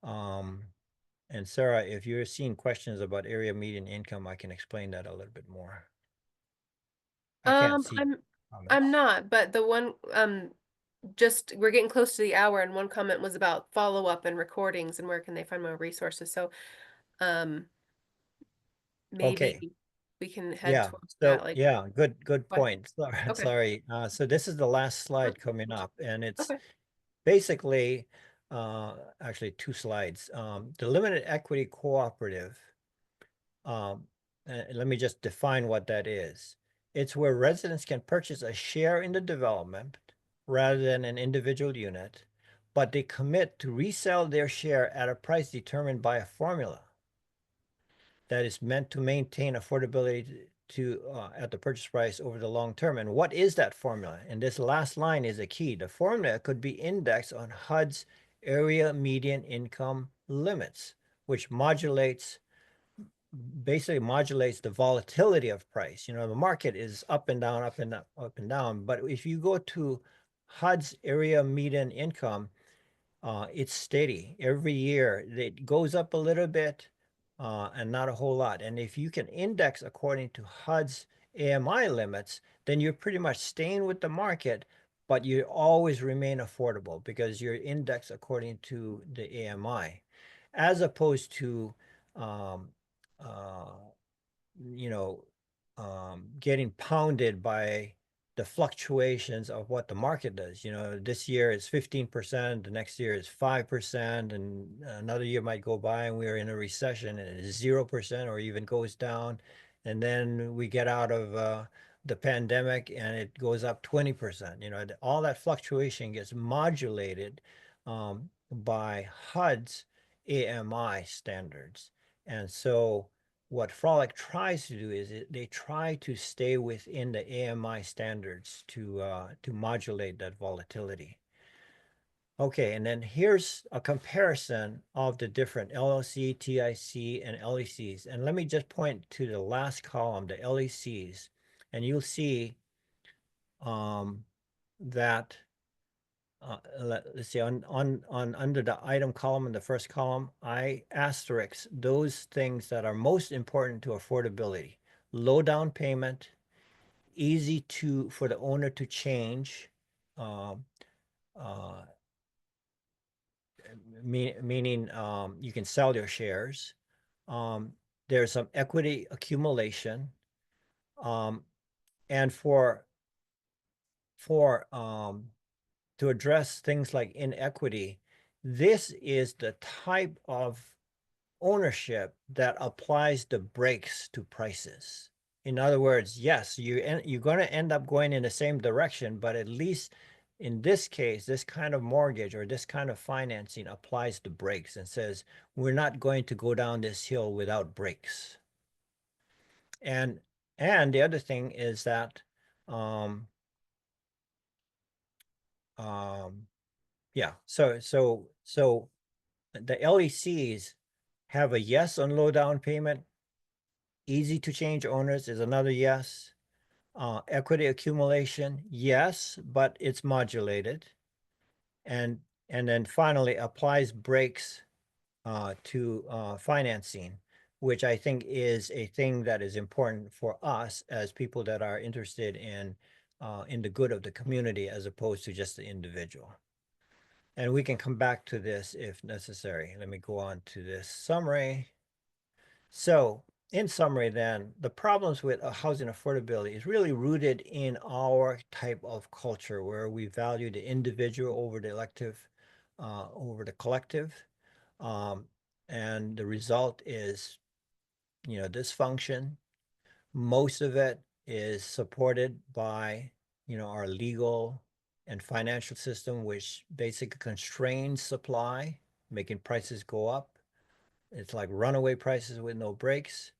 And Sarah, if you're seeing questions about area median income, I can explain that a little bit more. I can't see I'm comments. not, but the one just we're getting close to the hour, and one comment was about follow-up and recordings and where can they find more resources. So maybe Okay. we can head Yeah. towards that. So Like, yeah, good what? point. Sorry. Okay. Sorry. So this is the last slide coming up, and it's Okay. basically actually two slides. The limited equity cooperative. Let me just define what that is. It's where residents can purchase a share in the development rather than an individual unit, but they commit to resell their share at a price determined by a formula that is meant to maintain affordability to at the purchase price over the long term. And what is that formula? And this last line is a key. The formula could be indexed on HUD's area median income limits, which basically modulates the volatility of price. You know, the market is up and down, up and up, up and down. But if you go to HUD's area median income, it's steady every year. It goes up a little bit and not a whole lot. And if you can index according to HUD's AMI limits, then you're pretty much staying with the market, but you always remain affordable because you're indexed according to the AMI, as opposed to um, uh, you know, getting pounded by the fluctuations of what the market does. You know, this year is 15%, the next year is 5%, and another year might go by and we're in a recession and it is 0% or even goes down. And then we get out of the pandemic and it goes up 20%. You know, all that fluctuation gets modulated by HUD's AMI standards. And so what Frolic tries to do is they try to stay within the AMI standards to modulate that volatility. Okay, and then here's a comparison of the different LLC, TIC, and LECs. And let me just point to the last column, the LECs, and you'll see that let's see on under the item column in the first column, I asterisk those things that are most important to affordability: low down payment, easy for the owner to change, um, uh, meaning you can sell your shares. There's some equity accumulation, and for to address things like inequity, this is the type of ownership that applies the brakes to prices. In other words, yes, you're going to end up going in the same direction, but at least in this case, this kind of mortgage or this kind of financing applies the brakes and says, we're not going to go down this hill without brakes. And the other thing is that yeah, so the LECs have a yes on low down payment. Easy to change owners is another yes. Equity accumulation, yes, but it's modulated. And then finally applies brakes to financing, which I think is a thing that is important for us as people that are interested in the good of the community as opposed to just the individual. And we can come back to this if necessary. Let me go on to this summary. So in summary, then, the problems with housing affordability is really rooted in our type of culture where we value the individual over the over the collective. And the result is, dysfunction. Most of it is supported by, our legal and financial system, which basically constrains supply, making prices go up. It's like runaway prices with no brakes.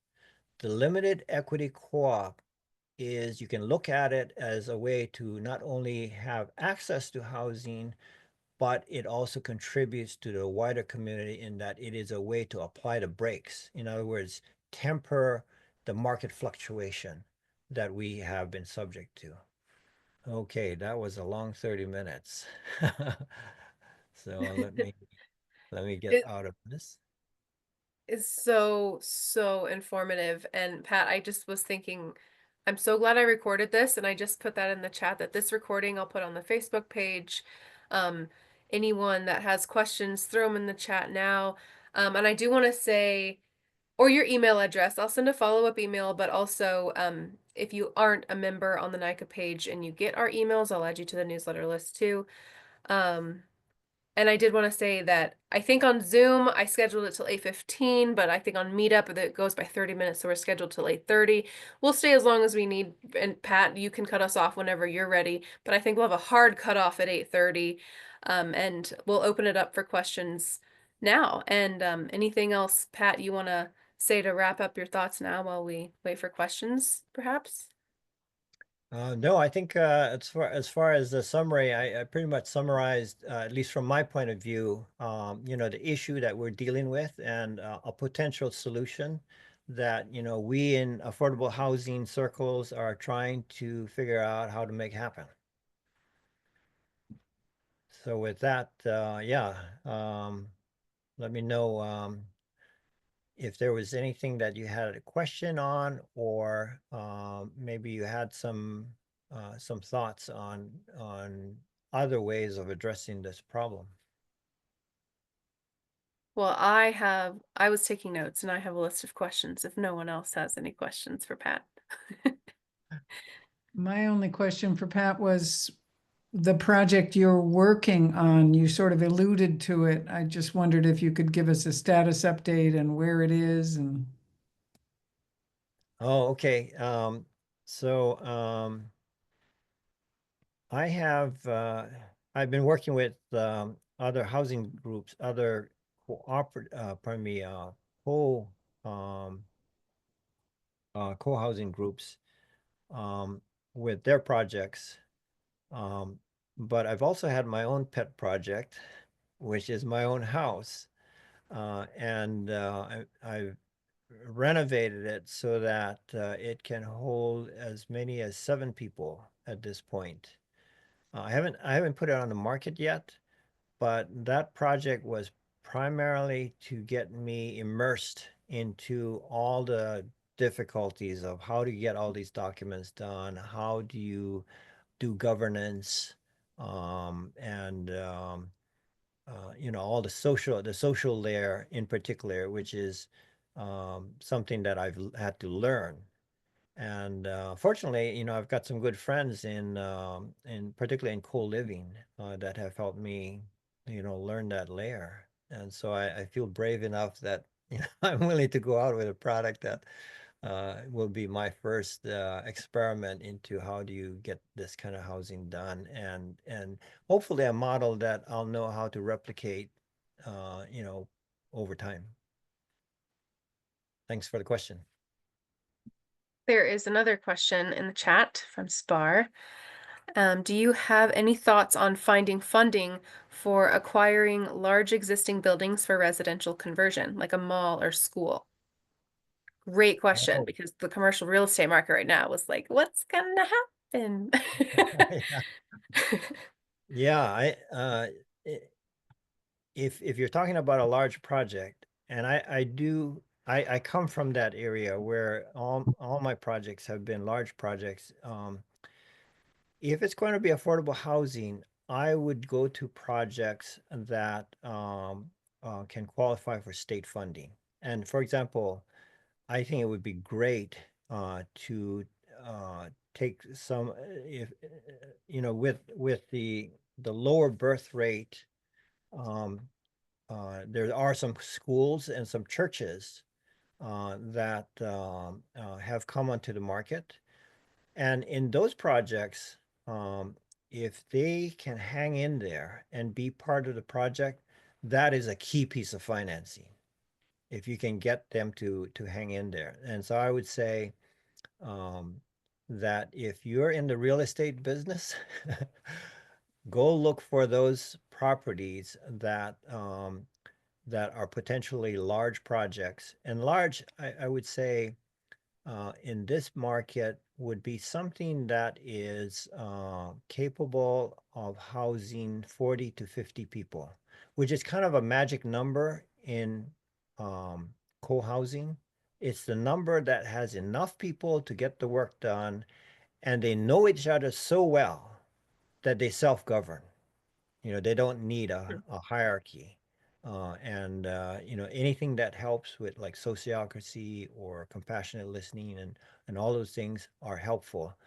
The limited equity co-op is, you can look at it as a way to not only have access to housing, but it also contributes to the wider community in that it is a way to apply the brakes. In other words, temper the market fluctuation that we have been subject to. Okay, that was a long 30 minutes. So let me get It out of this. is so informative. And Pat, I just was thinking, I'm so glad I recorded this, and I just put that in the chat that this recording I'll put on the Facebook page. Anyone that has questions, throw them in the chat now. And I do want to say, or your email address, I'll send a follow-up email, but also if you aren't a member on the NICA page and you get our emails, I'll add you to the newsletter list too. And I did want to say that I think on Zoom, I scheduled it till 8:15, but I think on Meetup, it goes by 30 minutes, so we're scheduled till 8:30. We'll stay as long as we need, and Pat, you can cut us off whenever you're ready, but I think we'll have a hard cutoff at 8:30, and we'll open it up for questions now. And anything else, Pat, you want to say to wrap up your thoughts now while we wait for questions, perhaps? No, I think as far as the summary, I pretty much summarized, at least from my point of view, the issue that we're dealing with and a potential solution that, we in affordable housing circles are trying to figure out how to make happen. So with that, let me know if there was anything that you had a question on, or maybe you had some thoughts on other ways of addressing this problem. Well, I was taking notes and I have a list of questions if no one else has any questions for Pat. My only question for Pat was the project you're working on. You sort of alluded to it. I just wondered if you could give us a status update and where it is and. Oh, okay. So I've been working with other housing groups, other co co-housing groups with their projects. But I've also had my own pet project, which is my own house. And I've renovated it so that it can hold as many as 7 people at this point. I haven't put it on the market yet, but that project was primarily to get me immersed into all the difficulties of how to get all these documents done, how do you do governance, and all the social layer in particular, which is something that I've had to learn. And fortunately, I've got some good friends in particularly in CoLiving that have helped me, learn that layer. And so I feel brave enough that I'm willing to go out with a product that will be my first experiment into how do you get this kind of housing done, and hopefully a model that I'll know how to replicate, over time. Thanks for the question. There is another question in the chat from Spar. Do you have any thoughts on finding funding for acquiring large existing buildings for residential conversion, like a mall or school? Great question, Oh. because the commercial real estate market right now was like, what's gonna happen? Yeah. Yeah, i- if you're talking about a large project, and I come from that area where all my projects have been large projects. If it's going to be affordable housing, I would go to projects that can qualify for state funding. And for example, I think it would be great to take some if with the lower birth rate. Um, there are some schools and some churches that have come onto the market, and in those projects, um, if they can hang in there and be part of the project, that is a key piece of financing. If you can get them to hang in there, and so I would say um, that if you're in the real estate business, go look for those properties that are potentially large projects. And large, I would say, in this market would be something that is capable of housing 40 to 50 people, which is kind of a magic number in um, co-housing. It's the number that has enough people to get the work done, and they know each other so well that they self-govern. They don't need a hierarchy. Anything that helps with like sociocracy or compassionate listening and all those things are helpful,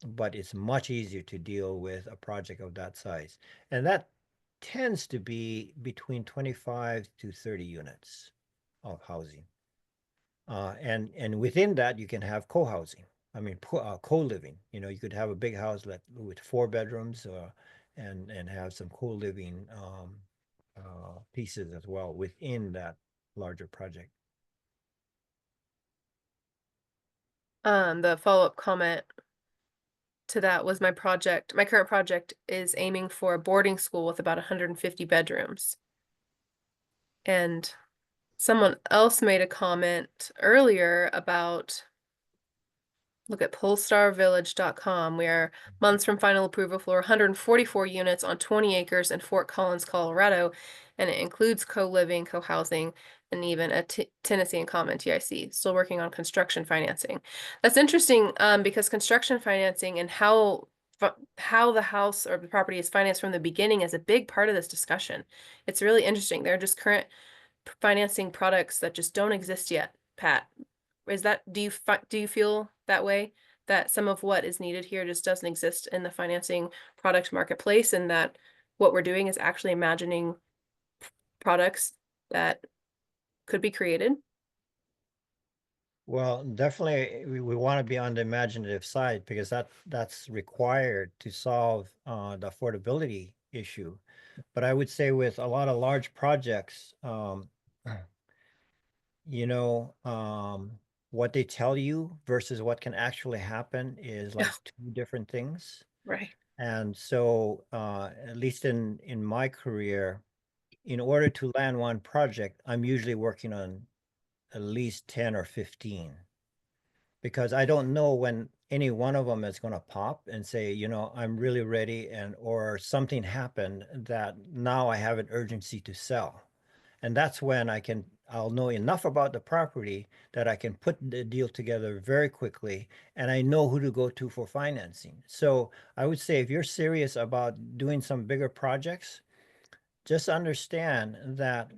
but it's much easier to deal with a project of that size. And that tends to be between 25 to 30 units of housing. And within that, you can have co-housing. I mean, co-living. You could have a big house with 4 bedrooms, and have some co-living pieces as well within that larger project. The follow-up comment to that was my current project is aiming for a boarding school with about 150 bedrooms. And someone else made a comment earlier about, look at polestarvillage.com. We are months from final approval for 144 units on 20 acres in Fort Collins, Colorado, and it includes co-living, co-housing, and even a Tennessee and Common TIC. Still working on construction financing. That's interesting because construction financing and how the house or the property is financed from the beginning is a big part of this discussion. It's really interesting. There are just current financing products that just don't exist yet, Pat. Do you feel that way, that some of what is needed here just doesn't exist in the financing product marketplace, and that what we're doing is actually imagining products that could be created? Well, definitely we want to be on the imaginative side, because that's required to solve the affordability issue. But I would say with a lot of large projects, you know, what they tell you versus what can actually happen is like two different things. Right. And so, at least in my career, in order to land one project, I'm usually working on at least 10 or 15, because I don't know when any one of them is going to pop and say, I'm really ready, or something happened that now I have an urgency to sell. And that's when I'll know enough about the property that I can put the deal together very quickly, and I know who to go to for financing. So I would say if you're serious about doing some bigger projects, just understand that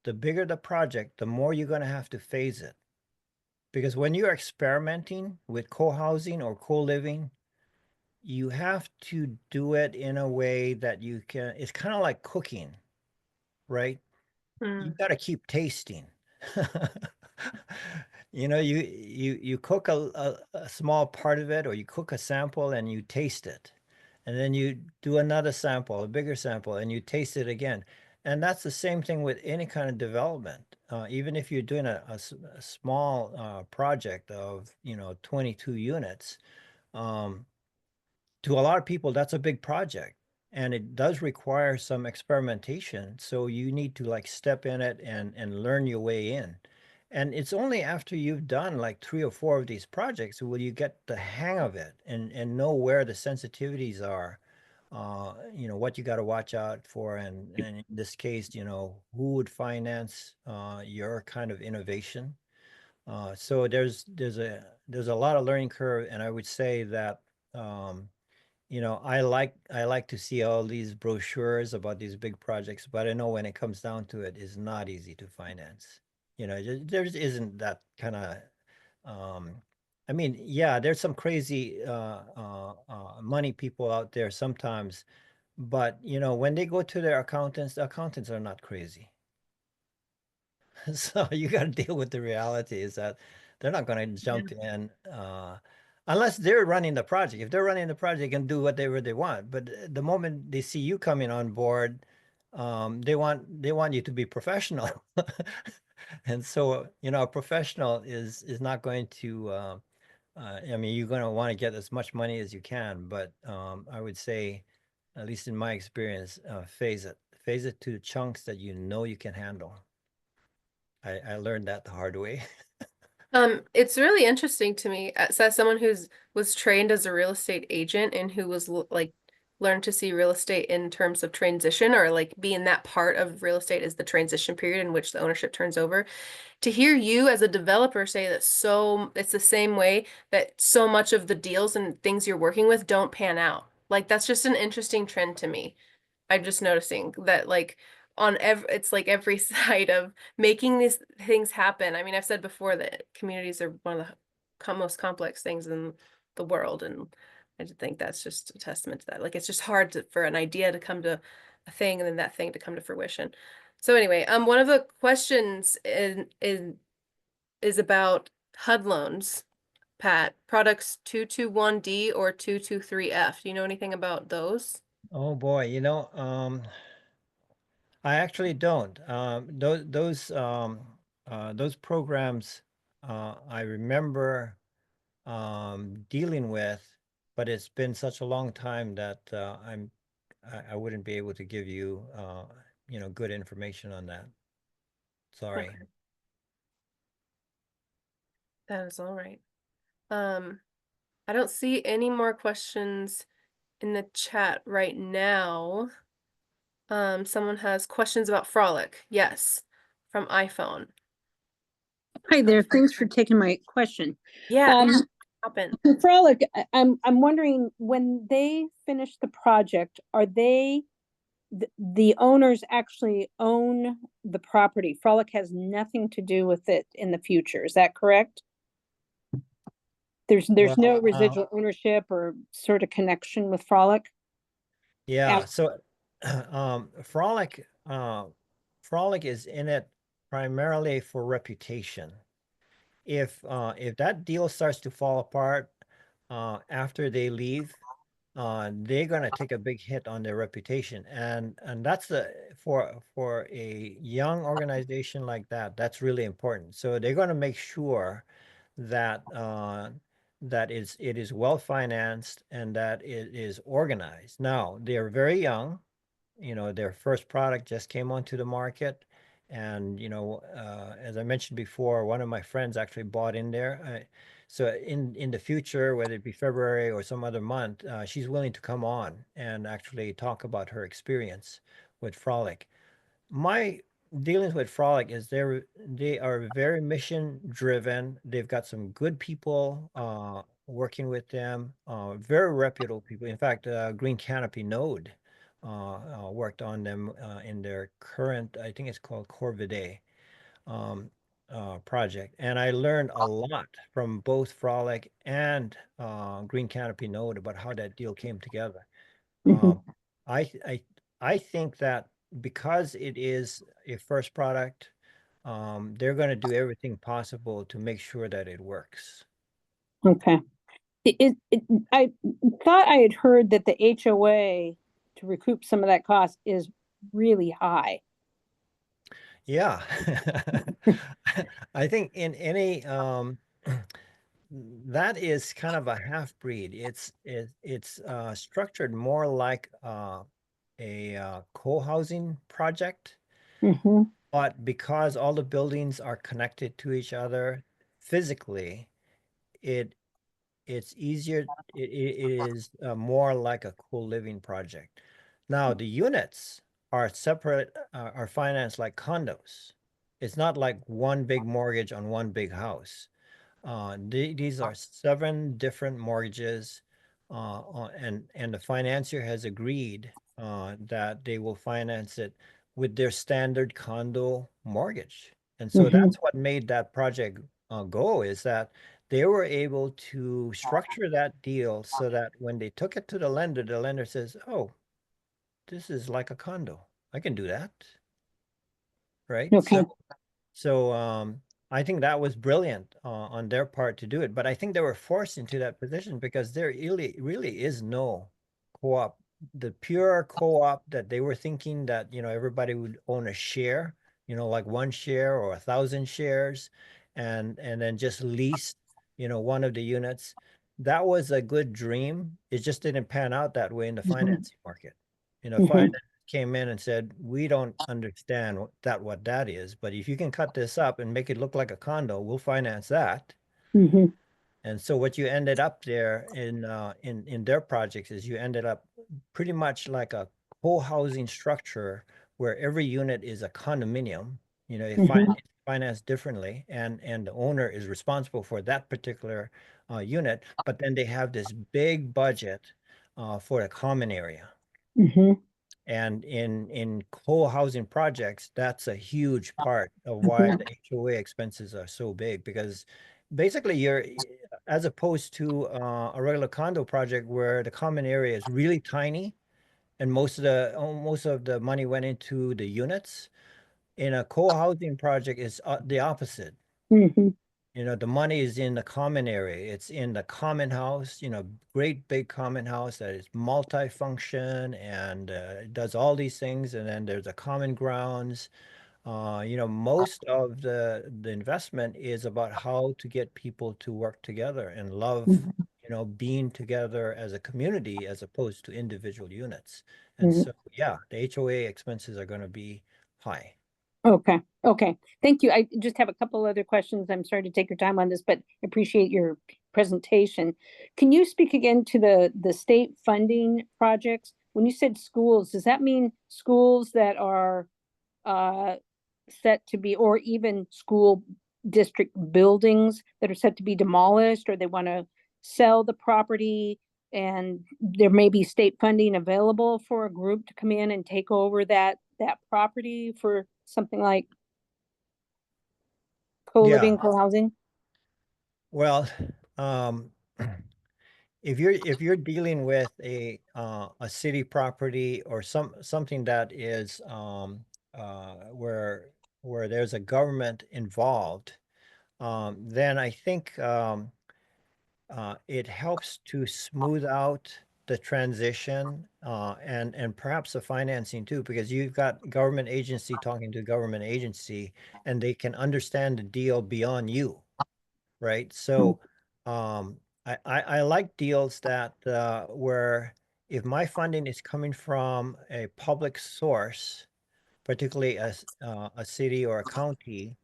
the bigger the project, the more you're going to have to phase it. Because when you're experimenting with co-housing or co-living, you have to do it in a way that it's kind of like cooking, right? You got to keep tasting. You cook a small part of it, or you cook a sample and you taste it. And then you do another sample, a bigger sample, and you taste it again. And that's the same thing with any kind of development. Even if you're doing a small project of 22 units, um, to a lot of people, that's a big project. And it does require some experimentation. So you need to like step in it and learn your way in. And it's only after you've done like 3 or 4 of these projects will you get the hang of it and know where the sensitivities are, what you got to watch out for. And in this case, who would finance your kind of innovation. So there's a lot of learning curve, and I would say that um, I like to see all these brochures about these big projects, but I know when it comes down to it, it's not easy to finance. There just isn't that kind of. Um, I mean, yeah, there's some crazy money people out there sometimes, but when they go to their accountants, the accountants are not crazy. So you got to deal with the reality is that they're not going to jump in unless they're running the project. If they're running the project, they can do whatever they want. But the moment they see you coming on board, they want you to be professional. And so, a professional is not going to. I mean, you're going to want to get as much money as you can, but I would say, at least in my experience, phase it to chunks that you can handle. I learned that the hard way. It's really interesting to me as someone who's was trained as a real estate agent and who was like learned to see real estate in terms of transition or like being that part of real estate is the transition period in which the ownership turns over. To hear you as a developer say that it's the same way that so much of the deals and things you're working with don't pan out. Like that's just an interesting trend to me. I'm just noticing that like it's like every side of making these things happen. I mean, I've said before that communities are one of the most complex things in the world, and I just think that's just a testament to that. Like it's just hard for an idea to come to a thing and then that thing to come to fruition. So anyway, one of the questions is about HUD loans, Pat, products 221D or 223F. Do you know anything about those? Oh boy, I actually don't. Those programs, I remember dealing with, but it's been such a long time that I wouldn't be able to give you good information on that. Sorry. Okay. That is all right. I don't see any more questions in the chat right now. Someone has questions about Frolic. Yes, from iPhone. Hi there. Thanks for taking my question. Yeah, happen. Frolic, I'm wondering when they finish the project, are they the owners actually own the property? Frolic has nothing to do with it in the future. Is that correct? There's Well, no residual ownership or sort of connection with Frolic? yeah. So, Frolic, Frolic is in it primarily for reputation. If that deal starts to fall apart after they leave, they're gonna take a big hit on their reputation, and that's for a young organization like that. That's really important. So they're gonna make sure that it is well financed and that it is organized. Now they're very young. Their first product just came onto the market, and as I mentioned before, one of my friends actually bought in there. So in the future, whether it be February or some other month, she's willing to come on and actually talk about her experience with Frolic. My dealings with Frolic is they are very mission driven. They've got some good people working with them, very reputable people. In fact, Green Canopy Node worked on them in their current, I think it's called Corvidae um, project. And I learned a lot from both Frolic and Green Canopy Node about how that deal came together. Mhm. I, I I think that because it is a first product, they're going to do everything possible to make sure that it works. Okay. I thought I had heard that the HOA to recoup some of that cost is really high. Yeah. I think in any that is kind of a half breed. It's structured more like a co-housing project. Mhm. But because all the buildings are connected to each other physically, it it's easier. It is more like a co-living project. Now the units are separate, are financed like condos. It's not like one big mortgage on one big house. These are 7 different mortgages, and the financier has agreed that they will finance it with their standard condo mortgage. And so Mhm. that's what made that project go, is that they were able to structure that deal so that when they took it to the lender says, "Oh, this is like a condo. I can do that." Right? Okay. So I think that was brilliant on their part to do it, but I think they were forced into that position because there really is no co-op. The pure co-op that they were thinking that, everybody would own a share, like 1 share or 1,000 shares, and then just lease, one of the units. That was a good dream. It just didn't pan out that way in the Mhm. financing market. Mhm. Finance came in and said, we don't understand what that is, but if you can cut this up and make it look like a condo, we'll finance that. Mhm. And so what you ended up there in their projects is you ended up pretty much like a co-housing structure where every unit is a condominium. Mhm. It's financed differently, and the owner is responsible for that particular unit, but then they have this big budget for a common area. Mhm. And in co-housing projects, that's a huge part of why Mhm. the HOA expenses are so big, because basically as opposed to a regular condo project where the common area is really tiny and most of the money went into the units. In a co-housing project, it's the opposite. Mhm. The money is in the common area. It's in the common house, great big common house that is multi-function and it does all these things. And then there's a common grounds. Most of the investment is about how to get people to work together and love, Mhm. being together as a community as opposed to individual units. And Mhm. so, yeah, the HOA expenses are going to be high. Okay, okay. Thank you. I just have a couple other questions. I'm sorry to take your time on this, but I appreciate your presentation. Can you speak again to the state funding projects? When you said schools, does that mean schools that are uh set to be, or even school district buildings that are set to be demolished, or they want to sell the property and there may be state funding available for a group to come in and take over that property for something like Yeah. co-living, co-housing? Well, um, if you're dealing with a city property or something that is where there's a government involved, then I think it helps to smooth out the transition and perhaps the financing too, because you've got government agency talking to government agency, and they can understand the deal beyond you, right? So I like deals that where if my funding is coming from a public source, particularly a city or a county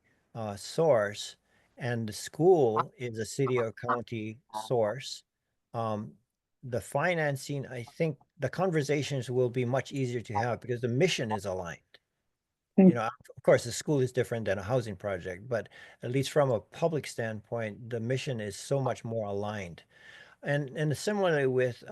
source, and the school is a city or county source, um, the financing, I think the conversations will be much easier to have because the mission is aligned. Of course, the school is different than a housing project, but at least from a public standpoint, the mission is so much more aligned. And similarly with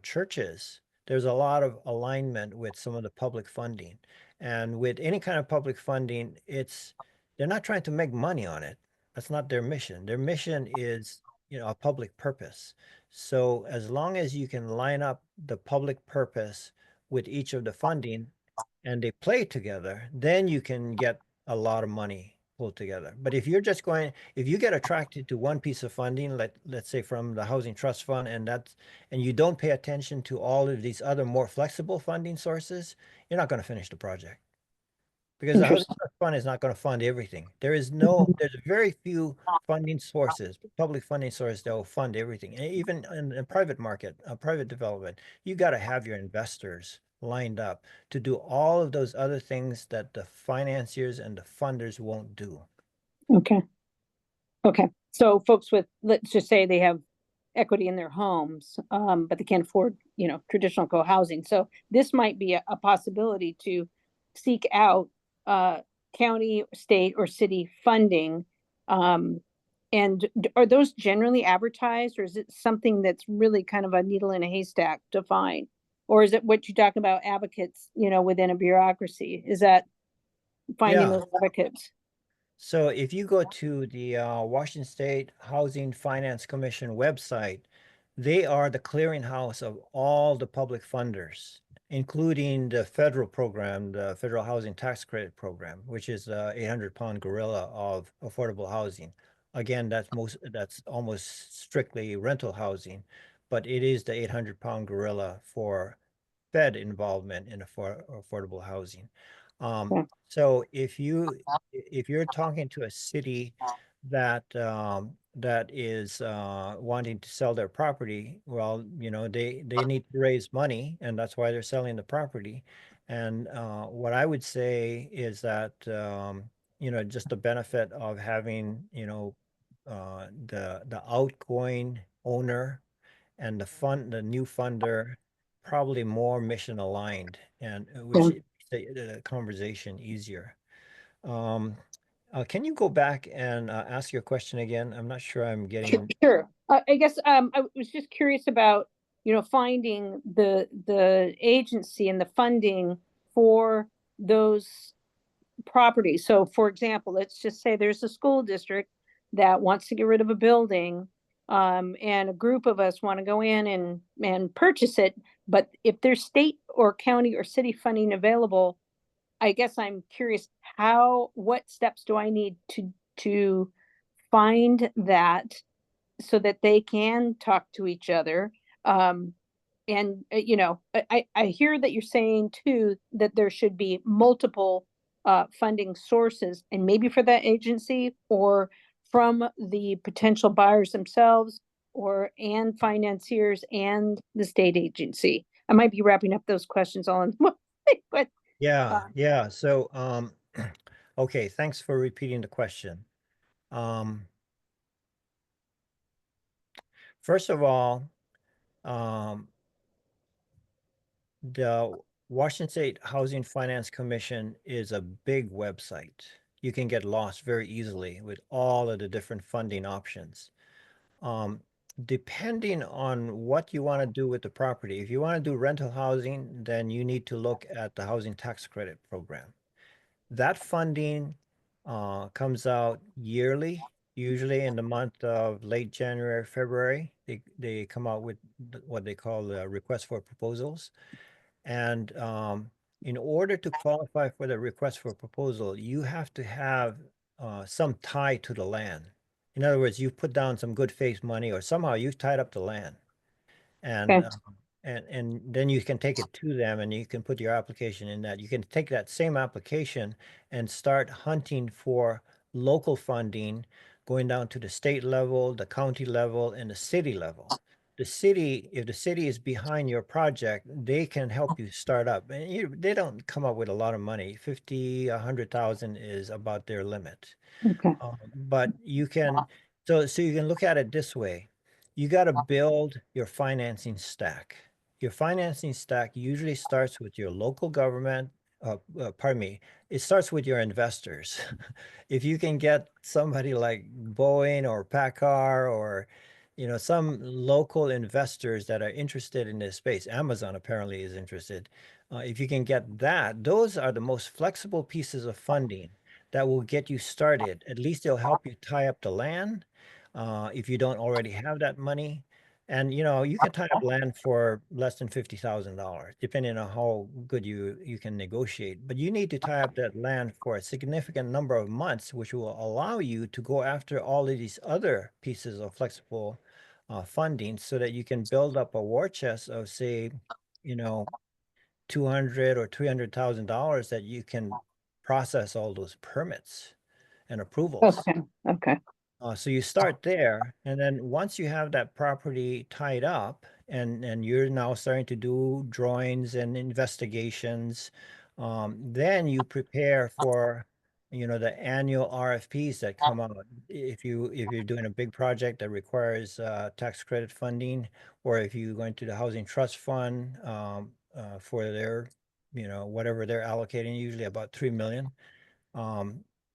churches, there's a lot of alignment with some of the public funding. And with any kind of public funding, they're not trying to make money on it. That's not their mission. Their mission is, a public purpose. So as long as you can line up the public purpose with each of the funding, and they play together, then you can get a lot of money pulled together. But if you get attracted to one piece of funding, let's say from the Housing Trust Fund, and you don't pay attention to all of these other more flexible funding sources, you're not going to finish the project because the Housing Interesting. Trust Fund is not going to fund everything. There's very few funding sources, public funding sources that will fund everything. And even in private market, private development, you got to have your investors lined up to do all of those other things that the financiers and the funders won't do. Okay. Okay, so folks with, let's just say they have equity in their homes, but they can't afford, traditional co-housing. So this might be a possibility to seek out county, state, or city funding. And are those generally advertised, or is it something that's really kind of a needle in a haystack to find? Or is it what you're talking about, advocates, within a bureaucracy? Is that finding Yeah. those advocates? So if you go to the Washington State Housing Finance Commission website, they are the clearinghouse of all the public funders, including the federal program, the Federal Housing Tax Credit Program, which is the 800-pound gorilla of affordable housing. Again, that's almost strictly rental housing, but it is the 800-pound gorilla for Fed involvement in affordable housing. Yeah. So if you're talking to a city that that is wanting to sell their property, well, they need to raise money, and that's why they're selling the property. And what I would say is that just the benefit of having the outgoing owner and the new funder probably more mission aligned, and which Yeah. makes the conversation easier. Um, can you go back and ask your question again? I'm not sure I'm getting. Sure. I guess I was just curious about, finding the agency and the funding for those properties. So for example, let's just say there's a school district that wants to get rid of a building, and a group of us want to go in and purchase it. But if there's state or county or city funding available, I guess I'm curious, what steps do I need to find that, so that they can talk to each other? And I hear that you're saying too that there should be multiple funding sources, and maybe for that agency, or from the potential buyers themselves, and financiers and the state agency. I might be wrapping up those questions all in one thing, but Yeah. So okay, thanks for repeating the question. First of all, um, the Washington State Housing Finance Commission is a big website. You can get lost very easily with all of the different funding options. Depending on what you want to do with the property, if you want to do rental housing, then you need to look at the Housing Tax Credit Program. That funding comes out yearly, usually in the month of late January, February. They come out with what they call the request for proposals. And in order to qualify for the request for proposal, you have to have some tie to the land. In other words, you put down some good faith money, or somehow you've tied up the land. And okay. and then you can take it to them, and you can put your application in that. You can take that same application and start hunting for local funding, going down to the state level, the county level, and the city level. If the city is behind your project, they can help you start up. And they don't come up with a lot of money. 50, 100,000 is about their limit. Okay. But you can, so you can look at it this way. You got to build your financing stack. Your financing stack usually starts with your local government. Pardon me. It starts with your investors. If you can get somebody like Boeing or PACCAR, or some local investors that are interested in this space. Amazon apparently is interested. If you can get that, those are the most flexible pieces of funding that will get you started. At least they'll help you tie up the land if you don't already have that money. And you can tie up land for less than $50,000, depending on how good you can negotiate. But you need to tie up that land for a significant number of months, which will allow you to go after all of these other pieces of flexible funding, so that you can build up a war chest of, say, 200 or $300,000, that you can process all those permits and approvals. Okay. Okay. So you start there, and then once you have that property tied up, and you're now starting to do drawings and investigations, then you prepare for, the annual RFPs that come out. If you're doing a big project that requires tax credit funding, or if you go into the housing trust fund for their, whatever they're allocating, usually about 3 million.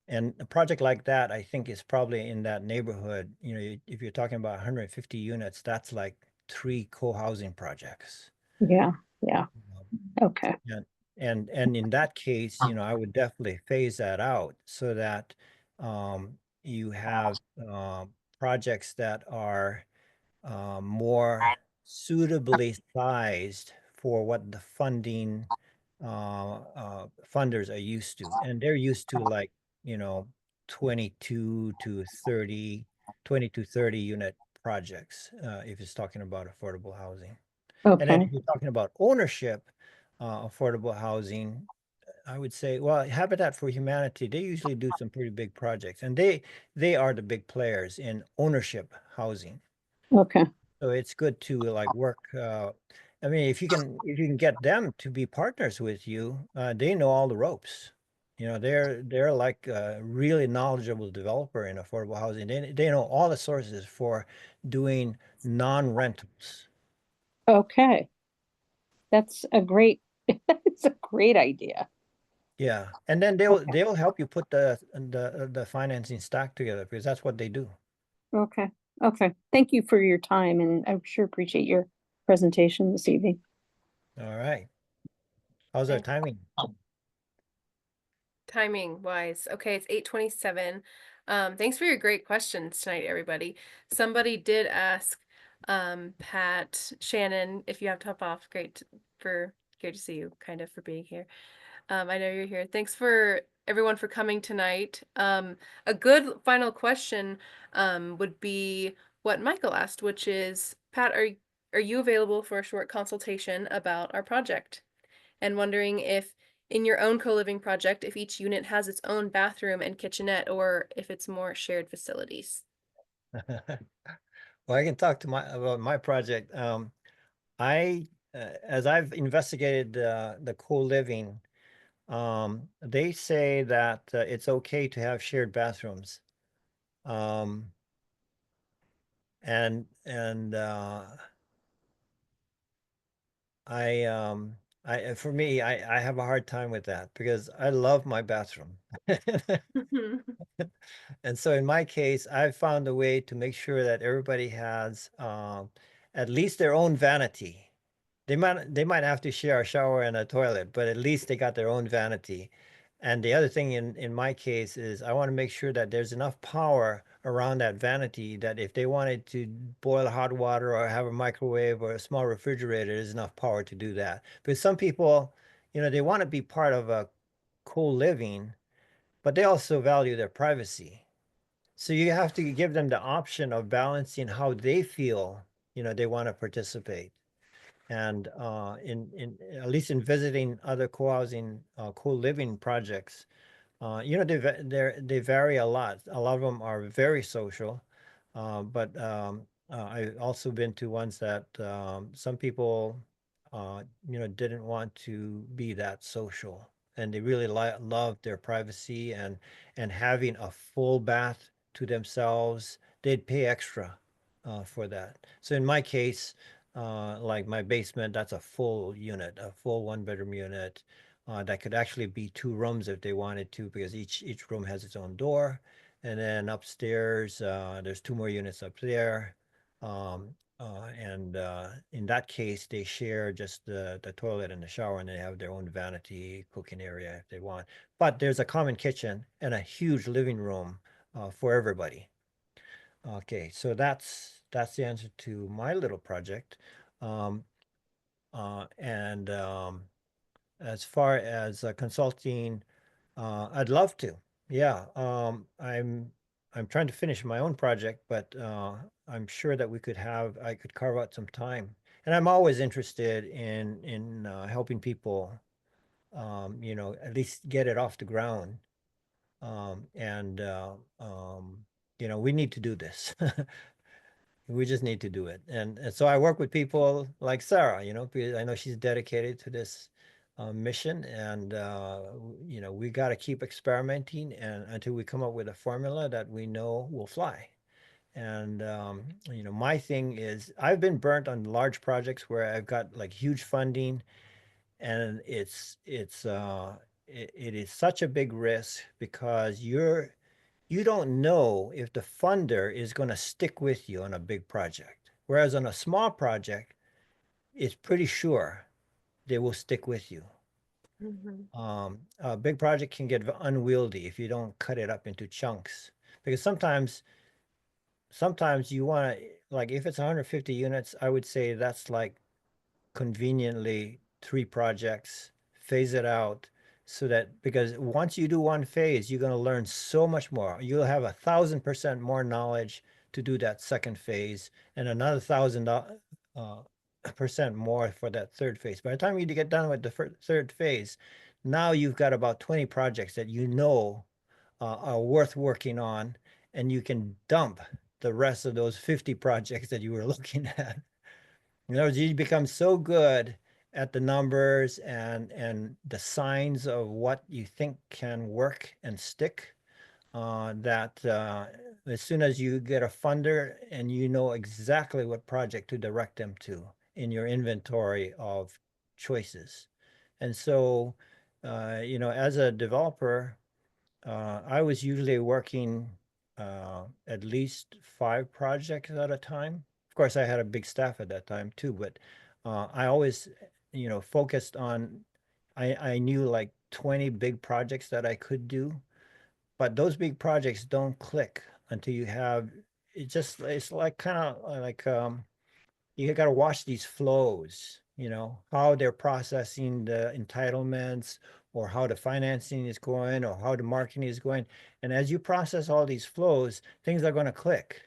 And a project like that, I think, is probably in that neighborhood. If you're talking about 150 units, that's like 3 co-housing projects. Yeah, yeah, Um, okay, and in that case, I would definitely phase that out so that you have projects that are more suitably sized for what the funders are used to. And they're used to, like, you know, 22 to 30, 20 to 30 unit projects, if it's talking about affordable housing. And then okay, if you're talking about ownership, affordable housing, I would say, well, Habitat for Humanity, they usually do some pretty big projects, and they are the big players in ownership housing. okay, So it's good to like work. I mean, if you can get them to be partners with you, they know all the ropes. They're like a really knowledgeable developer in affordable housing. They know all the sources for doing non-rentals. okay. That's a great, that's a great idea. Yeah, and then they'll Okay. they'll help you put the financing stack together, because that's what they do. Okay, okay. Thank you for your time, and I sure appreciate your presentation this evening. All right. How's our Thank- timing? Timing wise, okay, it's 8:27. Thanks for your great questions tonight, everybody. Somebody did ask, Pat, Shannon, if you have to hop off, great to see you, kind of, for being here. I know you're here. Thanks for everyone for coming tonight. A good final question would be what Michael asked, which is, Pat, are you available for a short consultation about our project? And wondering if in your own co-living project, if each unit has its own bathroom and kitchenette, or if it's more shared facilities. Well, I can talk about my project. I As I've investigated the co-living, they say that it's okay to have shared bathrooms. Um, and I for me, I have a hard time with that because I love my bathroom. And so in my case, I've found a way to make sure that everybody has at least their own vanity. They might have to share a shower and a toilet, but at least they got their own vanity. And the other thing in my case is I want to make sure that there's enough power around that vanity that if they wanted to boil hot water or have a microwave or a small refrigerator, there's enough power to do that. Because some people, they want to be part of a co-living, but they also value their privacy. So you have to give them the option of balancing how they feel, they want to participate. And in at least in visiting other co-housing, co-living projects, they vary a lot. A lot of them are very social, but I've also been to ones that some people, didn't want to be that social, and they really love their privacy and having a full bath to themselves. They'd pay extra for that. So in my case, like my basement, that's a full unit, a full 1 bedroom unit. That could actually be 2 rooms if they wanted to, because each room has its own door. And then upstairs, there's 2 more units up there. And in that case, they share just the toilet and the shower, and they have their own vanity cooking area if they want. But there's a common kitchen and a huge living room for everybody. Okay, so that's the answer to my little project. Um, and As far as consulting, I'd love to. Yeah, I'm trying to finish my own project, but I'm sure that I could carve out some time. And I'm always interested in helping people, at least get it off the ground. And we need to do this. We just need to do it. And so I work with people like Sarah, you know, because I know she's dedicated to this mission, and you know, we got to keep experimenting and until we come up with a formula that we know will fly. And you know, my thing is I've been burnt on large projects where I've got like huge funding, and it is such a big risk because you don't know if the funder is going to stick with you on a big project. Whereas on a small project, it's pretty sure they will stick with you. A big project can get unwieldy if you don't cut it up into chunks, because sometimes you want to, like, if it's 150 units, I would say that's like conveniently 3 projects, phase it out, so that, because once you do one phase, you're going to learn so much more. You'll have 1,000% more knowledge to do that second phase, and another 1,000% more for that third phase. By the time you get done with the third phase, now you've got about 20 projects that you know are worth working on, and you can dump the rest of those 50 projects that you were looking at. In other words, you become so good at the numbers and the signs of what you think can work and stick, that as soon as you get a funder and you know exactly what project to direct them to in your inventory of choices. And so, you know, as a developer, I was usually working at least 5 projects at a time. Of course, I had a big staff at that time too, but I always, you know, focused on, I knew like 20 big projects that I could do, but those big projects don't click until you have, it's like kind of like, you got to watch these flows, you know, how they're processing the entitlements, or how the financing is going, or how the marketing is going. And as you process all these flows, things are going to click.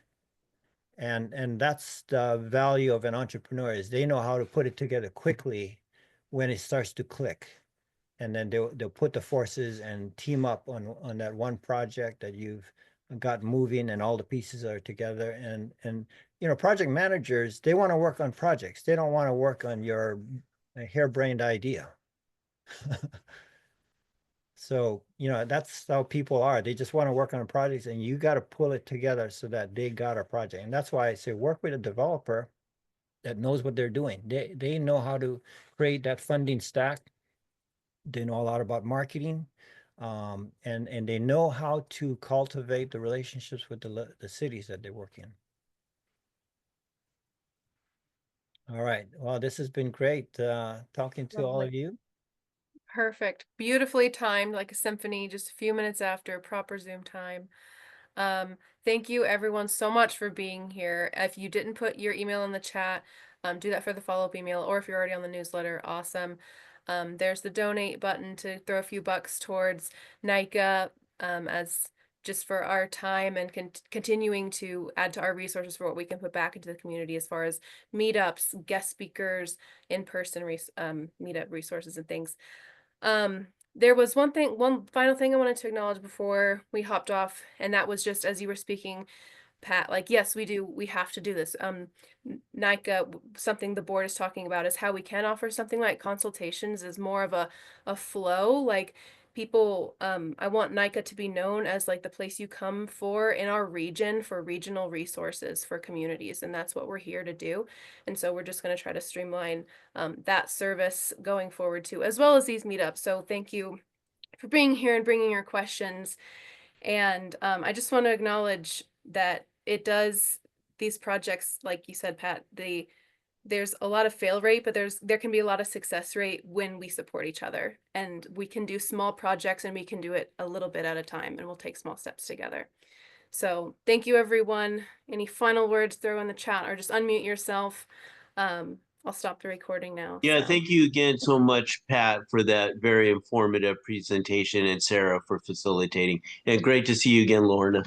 And that's the value of an entrepreneur, is they know how to put it together quickly when it starts to click. And then they'll put the forces and team up on that one project that you've got moving, and all the pieces are together. And you know, project managers, they want to work on projects. They don't want to work on your harebrained idea. So, you know, that's how people are. They just want to work on projects, and you got to pull it together so that they got a project. And that's why I say work with a developer that knows what they're doing. They know how to create that funding stack. They know a lot about marketing, and they know how to cultivate the relationships with the cities that they work in. All right. Well, this has been great talking to all Lovely. of you. Perfect. Beautifully timed, like a symphony, just a few minutes after proper Zoom time. Thank you everyone so much for being here. If you didn't put your email in the chat, do that for the follow-up email, or if you're already on the newsletter, awesome. There's the donate button to throw a few bucks towards NICA, as just for our time and continuing to add to our resources for what we can put back into the community as far as meetups, guest speakers, in-person meetup resources and things. There was one final thing I wanted to acknowledge before we hopped off, and that was just as you were speaking, Pat, like, yes, we have to do this. NICA, something the board is talking about is how we can offer something like consultations as more of a flow, like people, I want NICA to be known as like the place you come for in our region for regional resources for communities, and that's what we're here to do. And so we're just going to try to streamline that service going forward too, as well as these meetups. So thank you for being here and bringing your questions. And I just want to acknowledge that these projects, like you said, Pat, there's a lot of fail rate, but there can be a lot of success rate when we support each other, and we can do small projects and we can do it a little bit at a time, and we'll take small steps together. So thank you, everyone. Any final words, throw in the chat or just unmute yourself. I'll stop the recording now. Yeah, so. thank you again so much, Pat, for that very informative presentation, and Sarah for facilitating. And great to see you again, Lorna.